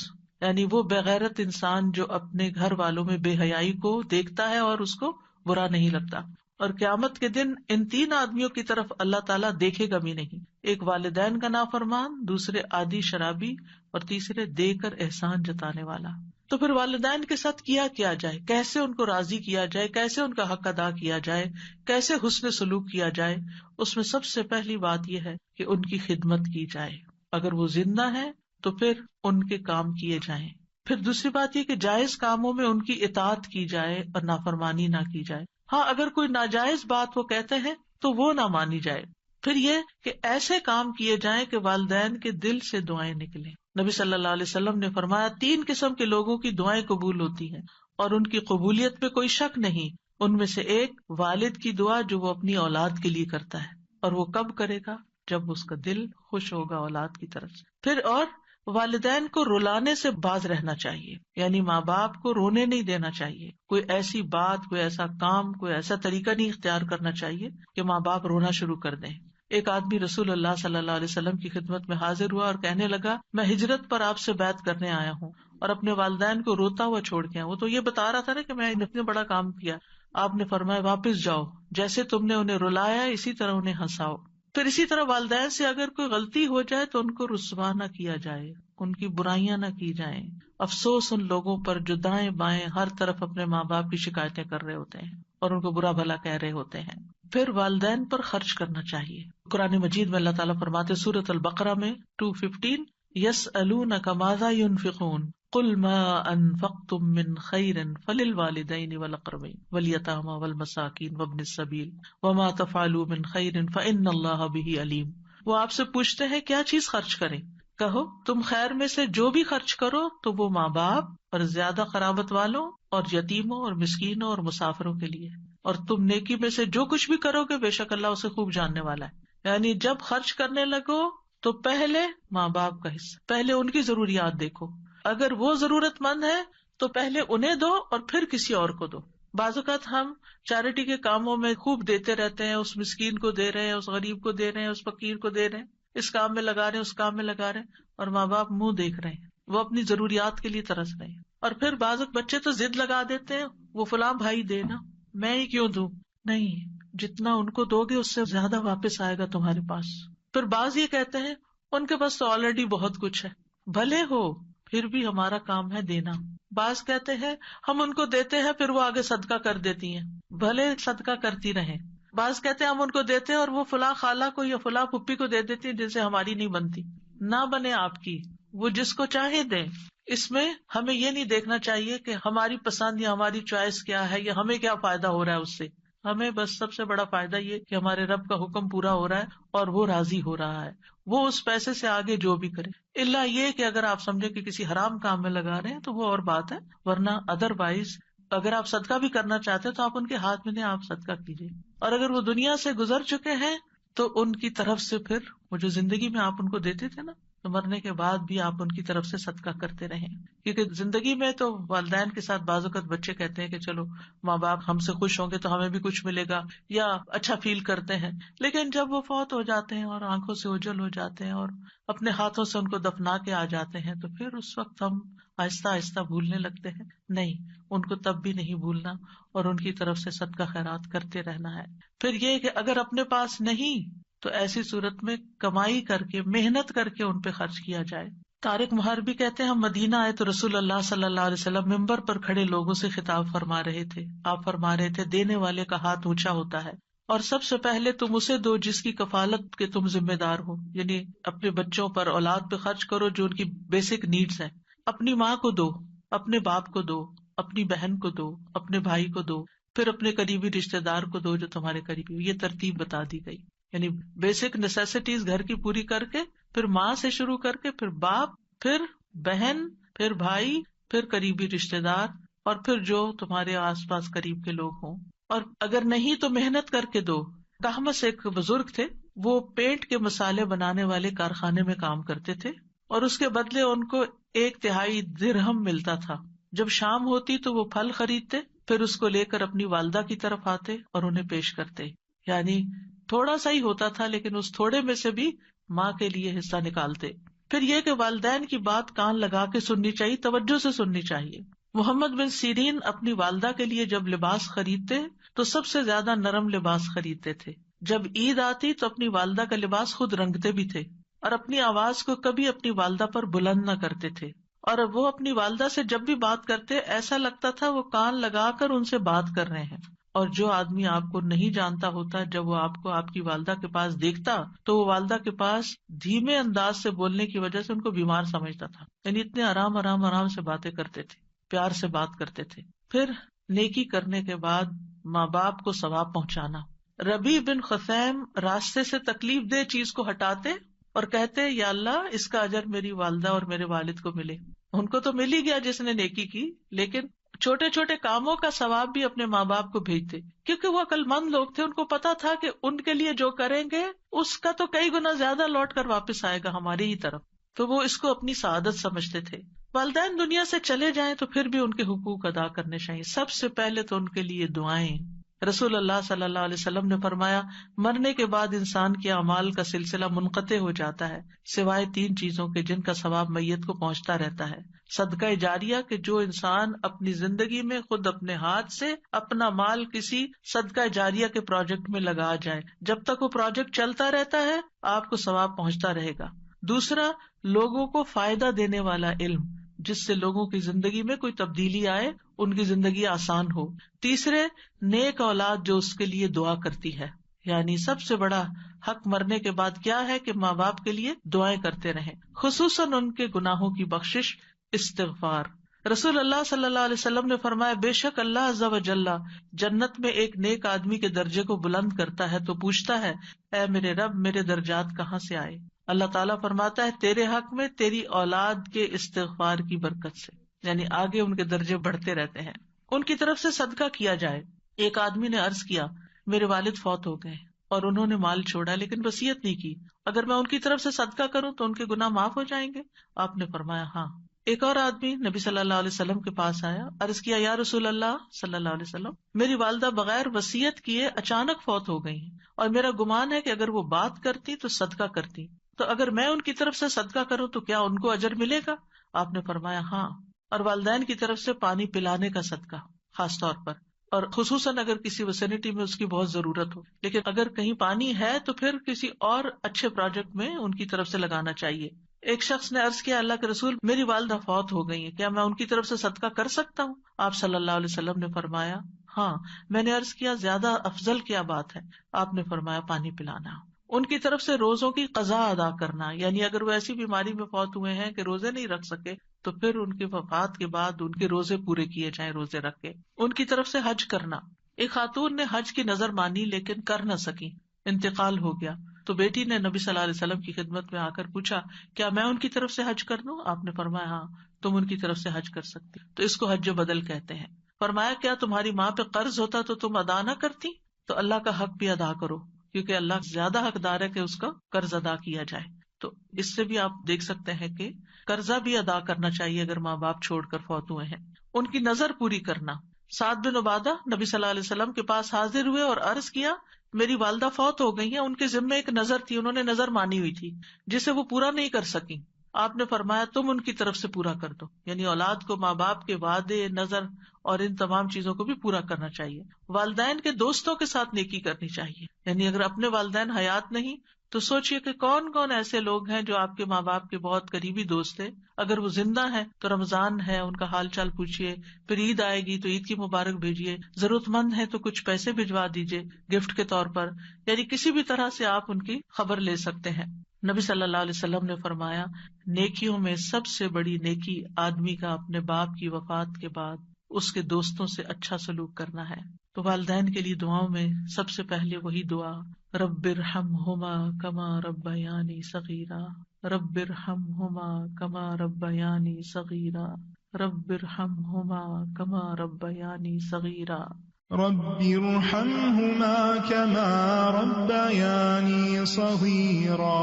یعنی وہ بغیرت انسان جو اپنے گھر والوں میں بے حیائی کو دیکھتا ہے اور اس کو برا نہیں لگتا. اور قیامت کے دن ان 3 آدمیوں کی طرف اللہ تعالیٰ دیکھے گا بھی نہیں. ایک والدین کا نافرمان، دوسرے عادی شرابی، اور تیسرے دے کر احسان جتانے والا. تو پھر والدین کے ساتھ کیا جائے، کیسے ان کو راضی کیا جائے، کیسے ان کا حق ادا کیا جائے، کیسے حسن سلوک کیا جائے؟ اس میں سب سے پہلی بات یہ ہے کہ ان کی خدمت کی جائے. اگر وہ زندہ ہے تو پھر ان کے کام کیے جائیں. پھر دوسری بات یہ کہ جائز کاموں میں ان کی اطاعت کی جائے اور نافرمانی نہ کی جائے. ہاں اگر کوئی ناجائز بات وہ کہتے ہیں تو وہ نہ مانی جائے. پھر یہ کہ ایسے کام کیے جائیں کہ والدین کے دل سے دعائیں نکلیں. نبی صلی اللہ علیہ وسلم نے فرمایا 3 قسم کے لوگوں کی دعائیں قبول ہوتی ہیں اور ان کی قبولیت میں کوئی شک نہیں. ان میں سے ایک والد کی دعا جو وہ اپنی اولاد کے لیے کرتا ہے، اور وہ کب کرے گا؟ جب اس کا دل خوش ہوگا اولاد کی طرف سے. پھر اور والدین کو رلانے سے باز رہنا چاہیے، یعنی ماں باپ کو رونے نہیں دینا چاہیے. کوئی ایسی بات، کوئی ایسا کام، کوئی ایسا طریقہ نہیں اختیار کرنا چاہیے کہ ماں باپ رونا شروع کر دیں. ایک آدمی رسول اللہ صلی اللہ علیہ وسلم کی خدمت میں حاضر ہوا اور کہنے لگا میں ہجرت پر آپ سے بیعت کرنے آیا ہوں اور اپنے والدین کو روتا ہوا چھوڑ کے. وہ تو یہ بتا رہا تھا نا کہ میں نے اتنا بڑا کام کیا. آپ نے فرمایا واپس جاؤ، جیسے تم نے انہیں رلایا اسی طرح انہیں ہنساؤ. پھر اسی طرح والدین سے اگر کوئی غلطی ہو جائے تو ان کو رسوا نہ کیا جائے، ان کی برائیاں نہ کی جائیں. افسوس ان لوگوں پر جو دائیں بائیں ہر طرف اپنے ماں باپ کی شکایتیں کر رہے ہوتے ہیں اور ان کو برا بھلا کہہ رہے ہوتے ہیں. پھر والدین پر خرچ کرنا چاہیے. قرآن مجید میں اللہ تعالیٰ فرماتے سورۃ البقرہ میں 215 یسألونک ماذا ينفقون قل ما انفقتم من خیر فللوالدین والاقربین والیتامى والمساکین وابن السبیل وما تفعلوا من خیر فإن اللہ بہ علیم. وہ آپ سے پوچھتے ہیں کیا چیز خرچ کریں، کہو تم خیر میں سے جو بھی خرچ کرو تو وہ ماں باپ اور زیادہ قرابت والوں اور یتیموں اور مسکینوں اور مسافروں کے لیے، اور تم نیکی میں سے جو کچھ بھی کرو گے بے شک اللہ اسے خوب جاننے والا ہے. یعنی جب خرچ کرنے لگو تو پہلے ماں باپ کا حصہ، پہلے ان کی ضروریات دیکھو. اگر وہ ضرورت مند ہے تو پہلے انہیں دو اور پھر کسی اور کو دو. بعض اوقات ہم چیریٹی کے کاموں میں خوب دیتے رہتے ہیں، اس مسکین کو دے رہے ہیں، اس غریب کو دے رہے ہیں، اس فقیر کو دے رہے ہیں، اس کام میں لگا رہے ہیں، اس کام میں لگا رہے ہیں، اور ماں باپ منہ دیکھ رہے ہیں، وہ اپنی ضروریات کے لیے ترس رہے ہیں. اور پھر بعض بچے تو ضد لگا دیتے ہیں وہ فلاں بھائی دینا، میں ہی کیوں دوں. نہیں، جتنا ان کو دو گے اس سے زیادہ واپس آئے گا تمہارے پاس. پھر بعض یہ کہتے ہیں ان کے پاس تو آلریڈی بہت کچھ ہے، بھلے ہو پھر بھی ہمارا کام ہے دینا. بعض کہتے ہیں ہم ان کو دیتے ہیں پھر وہ آگے صدقہ کر دیتی ہیں، بھلے صدقہ کرتی رہیں. بعض کہتے ہیں ہم ان کو دیتے ہیں اور وہ فلاں خالہ کو یا فلاں پھپھی کو دے دیتی ہیں جن سے ہماری نہیں بنتی. نہ بنے آپ کی، وہ جس کو چاہے دیں. اس میں ہمیں یہ نہیں دیکھنا چاہیے کہ ہماری پسند یا ہماری چوائس کیا ہے یا ہمیں کیا فائدہ ہو رہا ہے اس سے. ہمیں بس سب سے بڑا فائدہ یہ کہ ہمارے رب کا حکم پورا ہو رہا ہے اور وہ راضی ہو رہا ہے. وہ اس پیسے سے آگے جو بھی کرے، الا یہ کہ اگر آپ سمجھے کہ کسی حرام کام میں لگا رہے ہیں تو وہ اور بات ہے، ورنہ ادروائز اگر آپ صدقہ بھی کرنا چاہتے ہیں تو آپ ان کے ہاتھ میں دیں، آپ صدقہ کیجیے. اور اگر وہ دنیا سے گزر چکے ہیں تو ان کی طرف سے پھر وہ جو زندگی میں آپ ان کو دیتے تھے نا، تو مرنے کے بعد بھی آپ ان کی طرف سے صدقہ کرتے رہیں، کیونکہ زندگی میں تو والدین کے ساتھ بعض اوقات بچے کہتے ہیں کہ چلو ماں باپ ہم سے خوش ہوں گے تو ہمیں بھی کچھ ملے گا، یا اچھا فیل کرتے ہیں، لیکن جب وہ فوت ہو جاتے ہیں اور آنکھوں سے اوجھل ہو جاتے ہیں اور اپنے ہاتھوں سے ان کو دفنا کے آ جاتے ہیں، تو پھر اس وقت ہم آہستہ آہستہ بھولنے لگتے ہیں. نہیں، ان کو تب بھی نہیں بھولنا اور ان کی طرف سے صدقہ خیرات کرتے رہنا ہے. پھر یہ کہ اگر اپنے پاس نہیں تو ایسی صورت میں کمائی کر کے، محنت کر کے ان پہ خرچ کیا جائے. طارق مہر بھی کہتے ہیں ہم مدینہ آئے تو رسول اللہ صلی اللہ علیہ وسلم ممبر پر کھڑے لوگوں سے خطاب فرما رہے تھے. آپ فرما رہے تھے دینے والے کا ہاتھ اونچا ہوتا ہے اور سب سے پہلے تم اسے دو جس کی کفالت کے تم ذمہ دار ہو، یعنی اپنے بچوں پر، اولاد پہ خرچ کرو جو ان کی بیسک نیڈز ہیں. اپنی ماں کو دو، اپنے باپ کو دو، اپنی بہن کو دو، اپنے بھائی کو دو، پھر اپنے قریبی رشتے دار کو دو جو تمہارے قریبی. یہ ترتیب بتا دی گئی، یعنی بیسک نیسیسٹیز گھر کی پوری کر کے، پھر ماں سے شروع کر کے، پھر باپ، پھر بہن، پھر بھائی، پھر قریبی رشتے دار، اور پھر جو تمہارے آس پاس قریب کے لوگ ہوں. اور اگر نہیں تو محنت کر کے دو. کہمس ایک بزرگ تھے، وہ پینٹ کے مسالے بنانے والے کارخانے میں کام کرتے تھے اور اس کے بدلے ان کو 1/3 درہم ملتا تھا. جب شام ہوتی تو وہ پھل خریدتے، پھر اس کو لے کر اپنی والدہ کی طرف آتے اور انہیں پیش کرتے. یعنی تھوڑا سا ہی ہوتا تھا لیکن اس تھوڑے میں سے بھی ماں کے لیے حصہ نکالتے. پھر یہ کہ والدین کی بات کان لگا کے سننی چاہیے، توجہ سے سننی چاہیے. محمد بن سیرین اپنی والدہ کے لیے جب لباس خریدتے تو سب سے زیادہ نرم لباس خریدتے تھے. جب عید آتی تو اپنی والدہ کا لباس خود رنگتے بھی تھے اور اپنی آواز کو کبھی اپنی والدہ پر بلند نہ کرتے تھے. اور وہ اپنی والدہ سے جب بھی بات کرتے ایسا لگتا تھا وہ کان لگا کر ان سے بات کر رہے ہیں. اور جو آدمی آپ کو نہیں جانتا ہوتا، جب وہ آپ کو آپ کی والدہ کے پاس دیکھتا تو وہ والدہ کے پاس دھیمے انداز سے بولنے کی وجہ سے ان کو بیمار سمجھتا تھا. یعنی اتنے آرام سے باتیں کرتے تھے، پیار سے بات کرتے تھے. پھر نیکی کرنے کے بعد ماں باپ کو ثواب پہنچانا. ربیع بن خثیم راستے سے تکلیف دہ چیز کو ہٹاتے اور کہتے یا اللہ اس کا اجر میری والدہ اور میرے والد کو ملے. ان کو تو مل ہی گیا جس نے نیکی کی، لیکن چھوٹے چھوٹے کاموں کا ثواب بھی اپنے ماں باپ کو بھیجتے، کیونکہ وہ عقل مند لوگ تھے. ان کو پتا تھا کہ ان کے لیے جو کریں گے اس کا تو کئی گنا زیادہ لوٹ کر واپس آئے گا ہماری ہی طرف. تو وہ اس کو اپنی سعادت سمجھتے تھے. والدین دنیا سے چلے جائیں تو پھر بھی ان کے حقوق ادا کرنے چاہیے. سب سے پہلے تو ان کے لیے دعائیں. رسول اللہ صلی اللہ علیہ وسلم نے فرمایا مرنے کے بعد انسان کے اعمال کا سلسلہ منقطع ہو جاتا ہے سوائے 3 چیزوں کے جن کا ثواب میت کو پہنچتا رہتا ہے. صدقہ جاریہ کہ جو انسان اپنی زندگی میں خود اپنے ہاتھ سے اپنا مال کسی صدقہ جاریہ کے پروجیکٹ میں لگا جائے، جب تک وہ پروجیکٹ چلتا رہتا ہے آپ کو ثواب پہنچتا رہے گا. دوسرا، لوگوں کو فائدہ دینے والا علم جس سے لوگوں کی زندگی میں کوئی تبدیلی آئے، ان کی زندگی آسان ہو. تیسرے، نیک اولاد جو اس کے لیے دعا کرتی ہے. یعنی سب سے بڑا حق مرنے کے بعد کیا ہے کہ ماں باپ کے لیے دعائیں کرتے رہیں، خصوصاً ان کے گناہوں کی بخشش، استغفار. رسول اللہ صلی اللہ علیہ وسلم نے فرمایا بے شک اللہ عز و جل جنت میں ایک نیک آدمی کے درجے کو بلند کرتا ہے تو پوچھتا ہے اے میرے رب میرے درجات کہاں سے آئے؟ اللہ تعالیٰ فرماتا ہے تیرے حق میں تیری اولاد کے استغفار کی برکت سے. یعنی آگے ان کے درجے بڑھتے رہتے ہیں. ان کی طرف سے صدقہ کیا جائے. ایک آدمی نے عرض کیا میرے والد فوت ہو گئے اور انہوں نے مال چھوڑا لیکن وصیت نہیں کی، اگر میں ان کی طرف سے صدقہ کروں تو ان کے گناہ معاف ہو جائیں گے؟ آپ نے فرمایا ہاں. ایک اور آدمی نبی صلی اللہ علیہ وسلم کے پاس آیا، عرض کیا یا رسول اللہ صلی اللہ علیہ وسلم میری والدہ بغیر وصیت کیے اچانک فوت ہو گئی ہیں اور میرا گمان ہے کہ اگر وہ بات کرتی تو صدقہ کرتی، تو اگر میں ان کی طرف سے صدقہ کروں تو کیا ان کو اجر ملے گا؟ آپ نے فرمایا ہاں. اور والدین کی طرف سے پانی پلانے کا صدقہ خاص طور پر، اور خصوصاً اگر کسی ویسینٹی میں اس کی بہت ضرورت ہو، لیکن اگر کہیں پانی ہے تو پھر کسی اور اچھے پروجیکٹ میں ان کی طرف سے لگانا چاہیے. ایک شخص نے عرض کیا اللہ کے رسول میری والدہ فوت ہو گئی ہیں، کیا میں ان کی طرف سے صدقہ کر سکتا ہوں؟ آپ صلی اللہ علیہ وسلم نے فرمایا ہاں. میں نے عرض کیا زیادہ افضل کیا بات ہے؟ آپ نے فرمایا پانی پلانا. ان کی طرف سے روزوں کی قضا ادا کرنا، یعنی اگر وہ ایسی بیماری میں فوت ہوئے ہیں کہ روزے نہیں رکھ سکے تو پھر ان کی وفات کے بعد ان کے روزے پورے کیے جائیں، روزے رکھ کے. ان کی طرف سے حج کرنا. ایک خاتون نے حج کی نظر مانی لیکن کر نہ سکی، انتقال ہو گیا تو بیٹی نے نبی صلی اللہ علیہ وسلم کی خدمت میں آ کر پوچھا کیا میں ان کی طرف سے حج کر دوں؟ آپ نے فرمایا ہاں تم ان کی طرف سے حج کر سکتی. تو اس کو حج بدل کہتے ہیں. فرمایا کیا تمہاری ماں پہ قرض ہوتا تو تم ادا نہ کرتی؟ تو اللہ کا حق بھی ادا کرو، کیونکہ اللہ زیادہ حقدار ہے کہ اس کا قرض ادا کیا جائے. تو اس سے بھی آپ دیکھ سکتے ہیں کہ قرضہ بھی ادا کرنا چاہیے اگر ماں باپ چھوڑ کر فوت ہوئے ہیں. ان کی نظر پوری کرنا. سعد بن عبادہ نبی صلی اللہ علیہ وسلم کے پاس حاضر ہوئے اور عرض کیا میری والدہ فوت ہو گئی ہیں, ان کے ذمے ایک نظر تھی, انہوں نے نظر مانی ہوئی تھی جسے وہ پورا نہیں کر سکی. آپ نے فرمایا تم ان کی طرف سے پورا کر دو. یعنی اولاد کو ماں باپ کے وعدے, نظر اور ان تمام چیزوں کو بھی پورا کرنا چاہیے. والدین کے دوستوں کے ساتھ نیکی کرنی چاہیے. یعنی اگر اپنے والدین حیات نہیں تو سوچئے کہ کون کون ایسے لوگ ہیں جو آپ کے ماں باپ کے بہت قریبی دوست ہیں. اگر وہ زندہ ہیں تو رمضان ہے ان کا حال چال پوچھیے, پھر عید آئے گی تو عید کی مبارک بھیجیے, ضرورت مند ہے تو کچھ پیسے بھجوا دیجیے گفٹ کے طور پر. یعنی کسی بھی طرح سے آپ ان کی خبر لے سکتے ہیں. نبی صلی اللہ علیہ وسلم نے فرمایا نیکیوں میں سب سے بڑی نیکی آدمی کا اپنے باپ کی وفات کے بعد اس کے دوستوں سے اچھا سلوک کرنا ہے. تو والدین کے لیے دعاؤں میں سب سے پہلے وہی دعا رب ارحمہما کما ربیانی صغیرا, رب ارحمہما کما ربیانی صغیرا, رب ارحمہما کما ربیانی صغیرا, رب ارحمہما کما ربیانی صغیرا.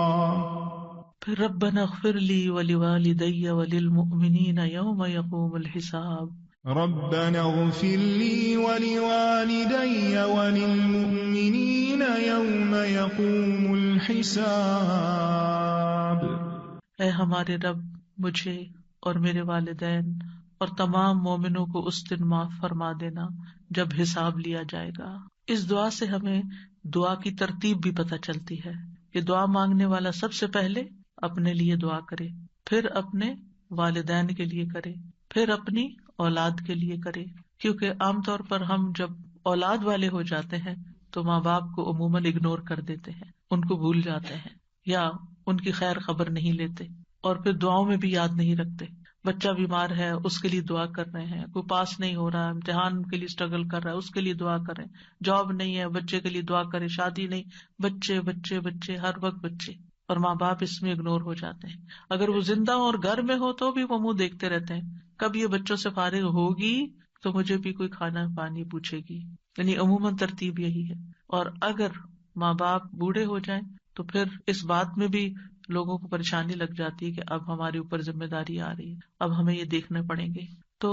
پھر ربنا اغفر لی ولوالدی وللمؤمنین یوم یقوم الحساب, ربنا اغفر لي ولوالدي وللمؤمنين يوم يقوم الحساب. اے ہمارے رب مجھے اور میرے والدین اور تمام مومنوں کو اس دن معاف فرما دینا جب حساب لیا جائے گا. اس دعا سے ہمیں دعا کی ترتیب بھی پتہ چلتی ہے کہ دعا مانگنے والا سب سے پہلے اپنے لیے دعا کرے, پھر اپنے والدین کے لیے کرے, پھر اپنی اولاد کے لیے کرے. کیونکہ عام طور پر ہم جب اولاد والے ہو جاتے ہیں تو ماں باپ کو عموماً اگنور کر دیتے ہیں, ان کو بھول جاتے ہیں یا ان کی خیر خبر نہیں لیتے, اور پھر دعاؤں میں بھی یاد نہیں رکھتے. بچہ بیمار ہے اس کے لیے دعا کر رہے ہیں, کوئی پاس نہیں ہو رہا, امتحان کے لیے اسٹرگل کر رہا ہے اس کے لیے دعا کریں, جاب نہیں ہے بچے کے لیے دعا کریں, شادی نہیں, بچے بچے بچے ہر وقت بچے, اور ماں باپ اس میں اگنور ہو جاتے ہیں. اگر وہ زندہ ہو اور گھر میں ہو تو بھی وہ منہ دیکھتے رہتے ہیں, کب یہ بچوں سے فارغ ہوگی تو مجھے بھی کوئی کھانا پانی پوچھے گی. یعنی عموماً ترتیب یہی ہے. اور اگر ماں باپ بوڑھے ہو جائیں تو پھر اس بات میں بھی لوگوں کو پریشانی لگ جاتی ہے کہ اب ہمارے اوپر ذمہ داری آ رہی ہے, اب ہمیں یہ دیکھنے پڑیں گے. تو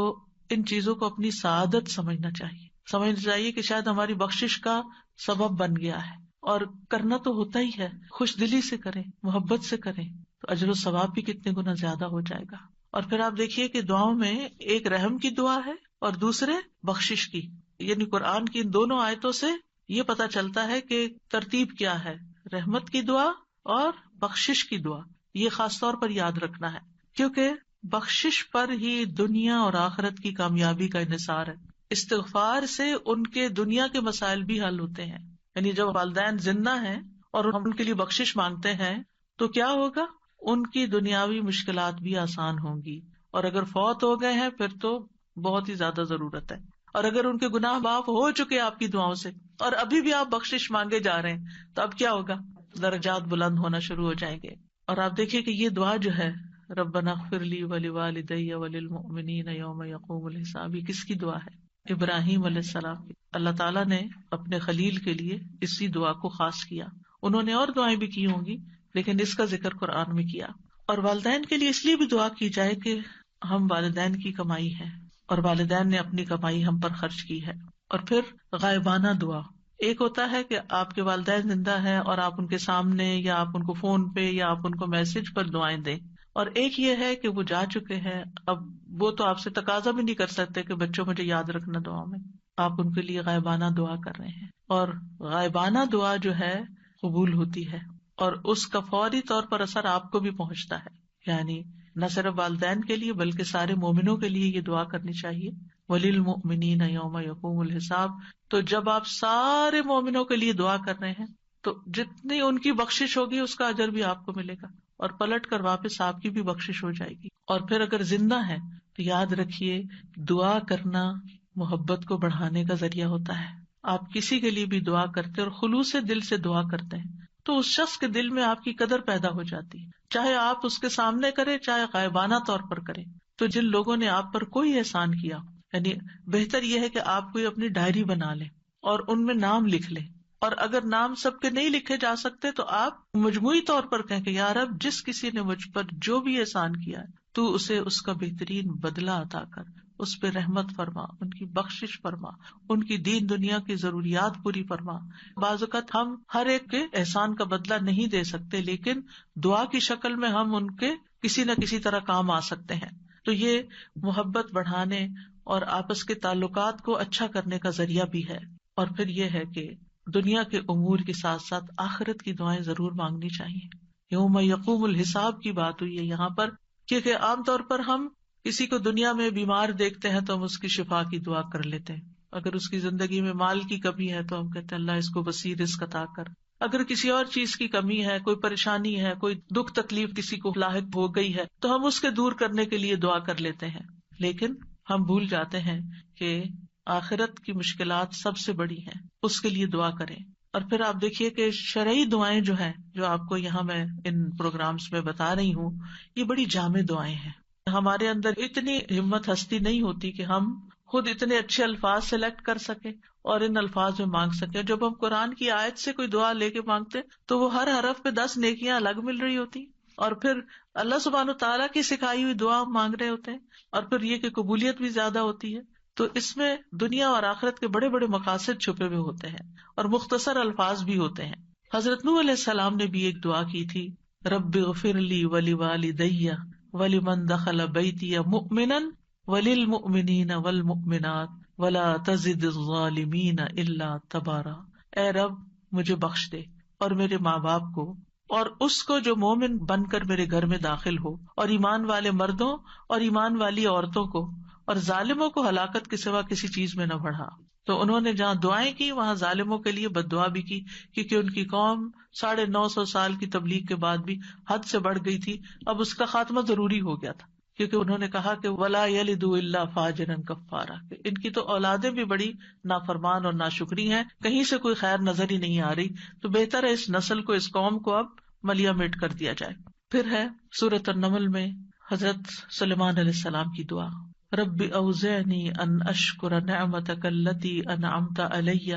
ان چیزوں کو اپنی سعادت سمجھنا چاہیے کہ شاید ہماری بخشش کا سبب بن گیا ہے, اور کرنا تو ہوتا ہی ہے, خوش دلی سے کریں, محبت سے کریں تو اجر و ثواب بھی کتنے گنا زیادہ ہو جائے گا. اور پھر آپ دیکھیے کہ دعاؤں میں ایک رحم کی دعا ہے اور دوسرے بخشش کی. یعنی قرآن کی ان دونوں آیتوں سے یہ پتا چلتا ہے کہ ترتیب کیا ہے, رحمت کی دعا اور بخشش کی دعا. یہ خاص طور پر یاد رکھنا ہے کیونکہ بخشش پر ہی دنیا اور آخرت کی کامیابی کا انحصار ہے. استغفار سے ان کے دنیا کے مسائل بھی حل ہوتے ہیں. یعنی جب والدین زندہ ہیں اور ہم ان کے لیے بخشش مانگتے ہیں تو کیا ہوگا, ان کی دنیاوی مشکلات بھی آسان ہوں گی. اور اگر فوت ہو گئے ہیں پھر تو بہت ہی زیادہ ضرورت ہے. اور اگر ان کے گناہ معاف ہو چکے آپ کی دعاؤں سے اور ابھی بھی آپ بخشش مانگے جا رہے ہیں تو اب کیا ہوگا, درجات بلند ہونا شروع ہو جائیں گے. اور آپ دیکھیے کہ یہ دعا جو ہے ربنا اغفر لی ولوالدی وللمؤمنین یوم یقوم الحساب, یہ کس کی دعا ہے؟ ابراہیم علیہ السلام کی. اللہ تعالیٰ نے اپنے خلیل کے لیے اسی دعا کو خاص کیا. انہوں نے اور دعائیں بھی کی ہوں گی لیکن اس کا ذکر قرآن میں کیا. اور والدین کے لیے اس لیے بھی دعا کی جائے کہ ہم والدین کی کمائی ہے اور والدین نے اپنی کمائی ہم پر خرچ کی ہے. اور پھر غائبانہ دعا, ایک ہوتا ہے کہ آپ کے والدین زندہ ہیں اور آپ ان کے سامنے یا آپ ان کو فون پہ یا آپ ان کو میسج پر دعائیں دیں, اور ایک یہ ہے کہ وہ جا چکے ہیں, اب وہ تو آپ سے تقاضا بھی نہیں کر سکتے کہ بچوں مجھے یاد رکھنا دعا میں, آپ ان کے لیے غائبانہ دعا کر رہے ہیں. اور غائبانہ دعا جو ہے قبول ہوتی ہے اور اس کا فوری طور پر اثر آپ کو بھی پہنچتا ہے. یعنی نہ صرف والدین کے لیے بلکہ سارے مومنوں کے لیے یہ دعا کرنی چاہیے, وَلِلْمُؤْمِنِينَ يَوْمَ يَقُومُ الْحِسَابُ. تو جب آپ سارے مومنوں کے لیے دعا کر رہے ہیں تو جتنی ان کی بخشش ہوگی اس کا اجر بھی آپ کو ملے گا, اور پلٹ کر واپس آپ کی بھی بخشش ہو جائے گی. اور پھر اگر زندہ ہے تو یاد رکھیے دعا کرنا محبت کو بڑھانے کا ذریعہ ہوتا ہے. آپ کسی کے لیے بھی دعا کرتے اور خلوص دل سے دعا کرتے ہیں تو اس شخص کے دل میں آپ کی قدر پیدا ہو جاتی ہے, چاہے آپ اس کے سامنے کریں چاہے غائبانہ طور پر کریں. تو جن لوگوں نے آپ پر کوئی احسان کیا, یعنی بہتر یہ ہے کہ آپ کوئی اپنی ڈائری بنا لیں اور ان میں نام لکھ لیں اور اگر نام سب کے نہیں لکھے جا سکتے تو آپ مجموعی طور پر کہیں کہ یا رب جس کسی نے مجھ پر جو بھی احسان کیا ہے تو اسے اس کا بہترین بدلہ عطا کر، اس پہ رحمت فرما، ان کی بخشش فرما، ان کی دین دنیا کی ضروریات پوری فرما۔ بعض اوقات ہم ہر ایک کے احسان کا بدلہ نہیں دے سکتے، لیکن دعا کی شکل میں ہم ان کے کسی نہ کسی طرح کام آ سکتے ہیں۔ تو یہ محبت بڑھانے اور آپس کے تعلقات کو اچھا کرنے کا ذریعہ بھی ہے۔ اور پھر یہ ہے کہ دنیا کے امور کے ساتھ ساتھ آخرت کی دعائیں ضرور مانگنی چاہیے۔ یوم یقوم الحساب کی بات ہوئی ہے یہاں پر، کیونکہ عام طور پر ہم کسی کو دنیا میں بیمار دیکھتے ہیں تو ہم اس کی شفا کی دعا کر لیتے ہیں، اگر اس کی زندگی میں مال کی کمی ہے تو ہم کہتے ہیں اللہ اس کو وسیع رزق عطا کر، اگر کسی اور چیز کی کمی ہے، کوئی پریشانی ہے، کوئی دکھ تکلیف کسی کو لاحق ہو گئی ہے تو ہم اس کے دور کرنے کے لیے دعا کر لیتے ہیں، لیکن ہم بھول جاتے ہیں کہ آخرت کی مشکلات سب سے بڑی ہیں، اس کے لیے دعا کریں۔ اور پھر آپ دیکھیے کہ شرعی دعائیں جو ہیں، جو آپ کو یہاں میں ان پروگرامز میں بتا رہی ہوں، یہ بڑی جامع دعائیں ہیں۔ ہمارے اندر اتنی ہمت ہستی نہیں ہوتی کہ ہم خود اتنے اچھے الفاظ سلیکٹ کر سکیں اور ان الفاظ میں مانگ سکیں۔ جب ہم قرآن کی آیت سے کوئی دعا لے کے مانگتے تو وہ ہر حرف پہ 10 نیکیاں الگ مل رہی ہوتی، اور پھر اللہ سبحانہ تعالیٰ کی سکھائی ہوئی دعا مانگ رہے ہوتے ہیں، اور پھر یہ کہ قبولیت بھی زیادہ ہوتی ہے۔ تو اس میں دنیا اور آخرت کے بڑے بڑے مقاصد چھپے ہوئے ہوتے ہیں، اور مختصر الفاظ بھی ہوتے ہیں۔ حضرت نوح علیہ السلام نے بھی ایک دعا کی تھی، رب اغفر لی ولوالدی ولمن دخل بیتی مؤمنا وللمؤمنین والمؤمنات ولا تزد الظالمین الا تبارا۔ اے رب مجھے بخش دے اور میرے ماں باپ کو اور اس کو جو مومن بن کر میرے گھر میں داخل ہو، اور ایمان والے مردوں اور ایمان والی عورتوں کو، اور ظالموں کو ہلاکت کے سوا کسی چیز میں نہ بڑھا۔ تو انہوں نے جہاں دعائیں کی وہاں ظالموں کے لیے بد دعا بھی کی، کیونکہ ان کی قوم 950 سال کی تبلیغ کے بعد بھی حد سے بڑھ گئی تھی، اب اس کا خاتمہ ضروری ہو گیا تھا، کیونکہ انہوں نے کہا کہ ولا یلد الا فاجرا کفارا، ان کی تو اولادیں بھی بڑی نافرمان اور ناشکری ہیں، کہیں سے کوئی خیر نظر ہی نہیں آ رہی، تو بہتر ہے اس نسل کو، اس قوم کو اب ملیا میٹ کر دیا جائے۔ پھر ہے سورۃ النمل میں حضرت سلیمان علیہ السلام کی دعا، رب اوزعنی ان اشکر نعمتک التی انعمت علی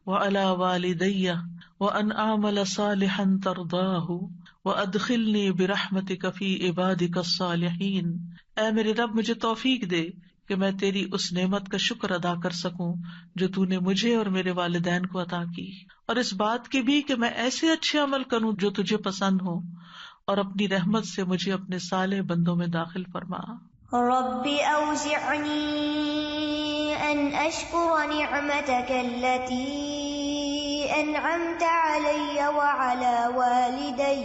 وعلی والدی وان اعمل صالحا ترضاہ وادخلنی برحمتک فی عبادک الصالحین۔ اے میرے رب مجھے توفیق دے کہ میں تیری اس نعمت کا شکر ادا کر سکوں جو تو نے مجھے اور میرے والدین کو عطا کی، اور اس بات کی بھی کہ میں ایسے اچھے عمل کروں جو تجھے پسند ہو، اور اپنی رحمت سے مجھے اپنے صالح بندوں میں داخل فرما۔ رب اوزعنی ان اشکر نعمتک التی انعمت علی وعلی والدی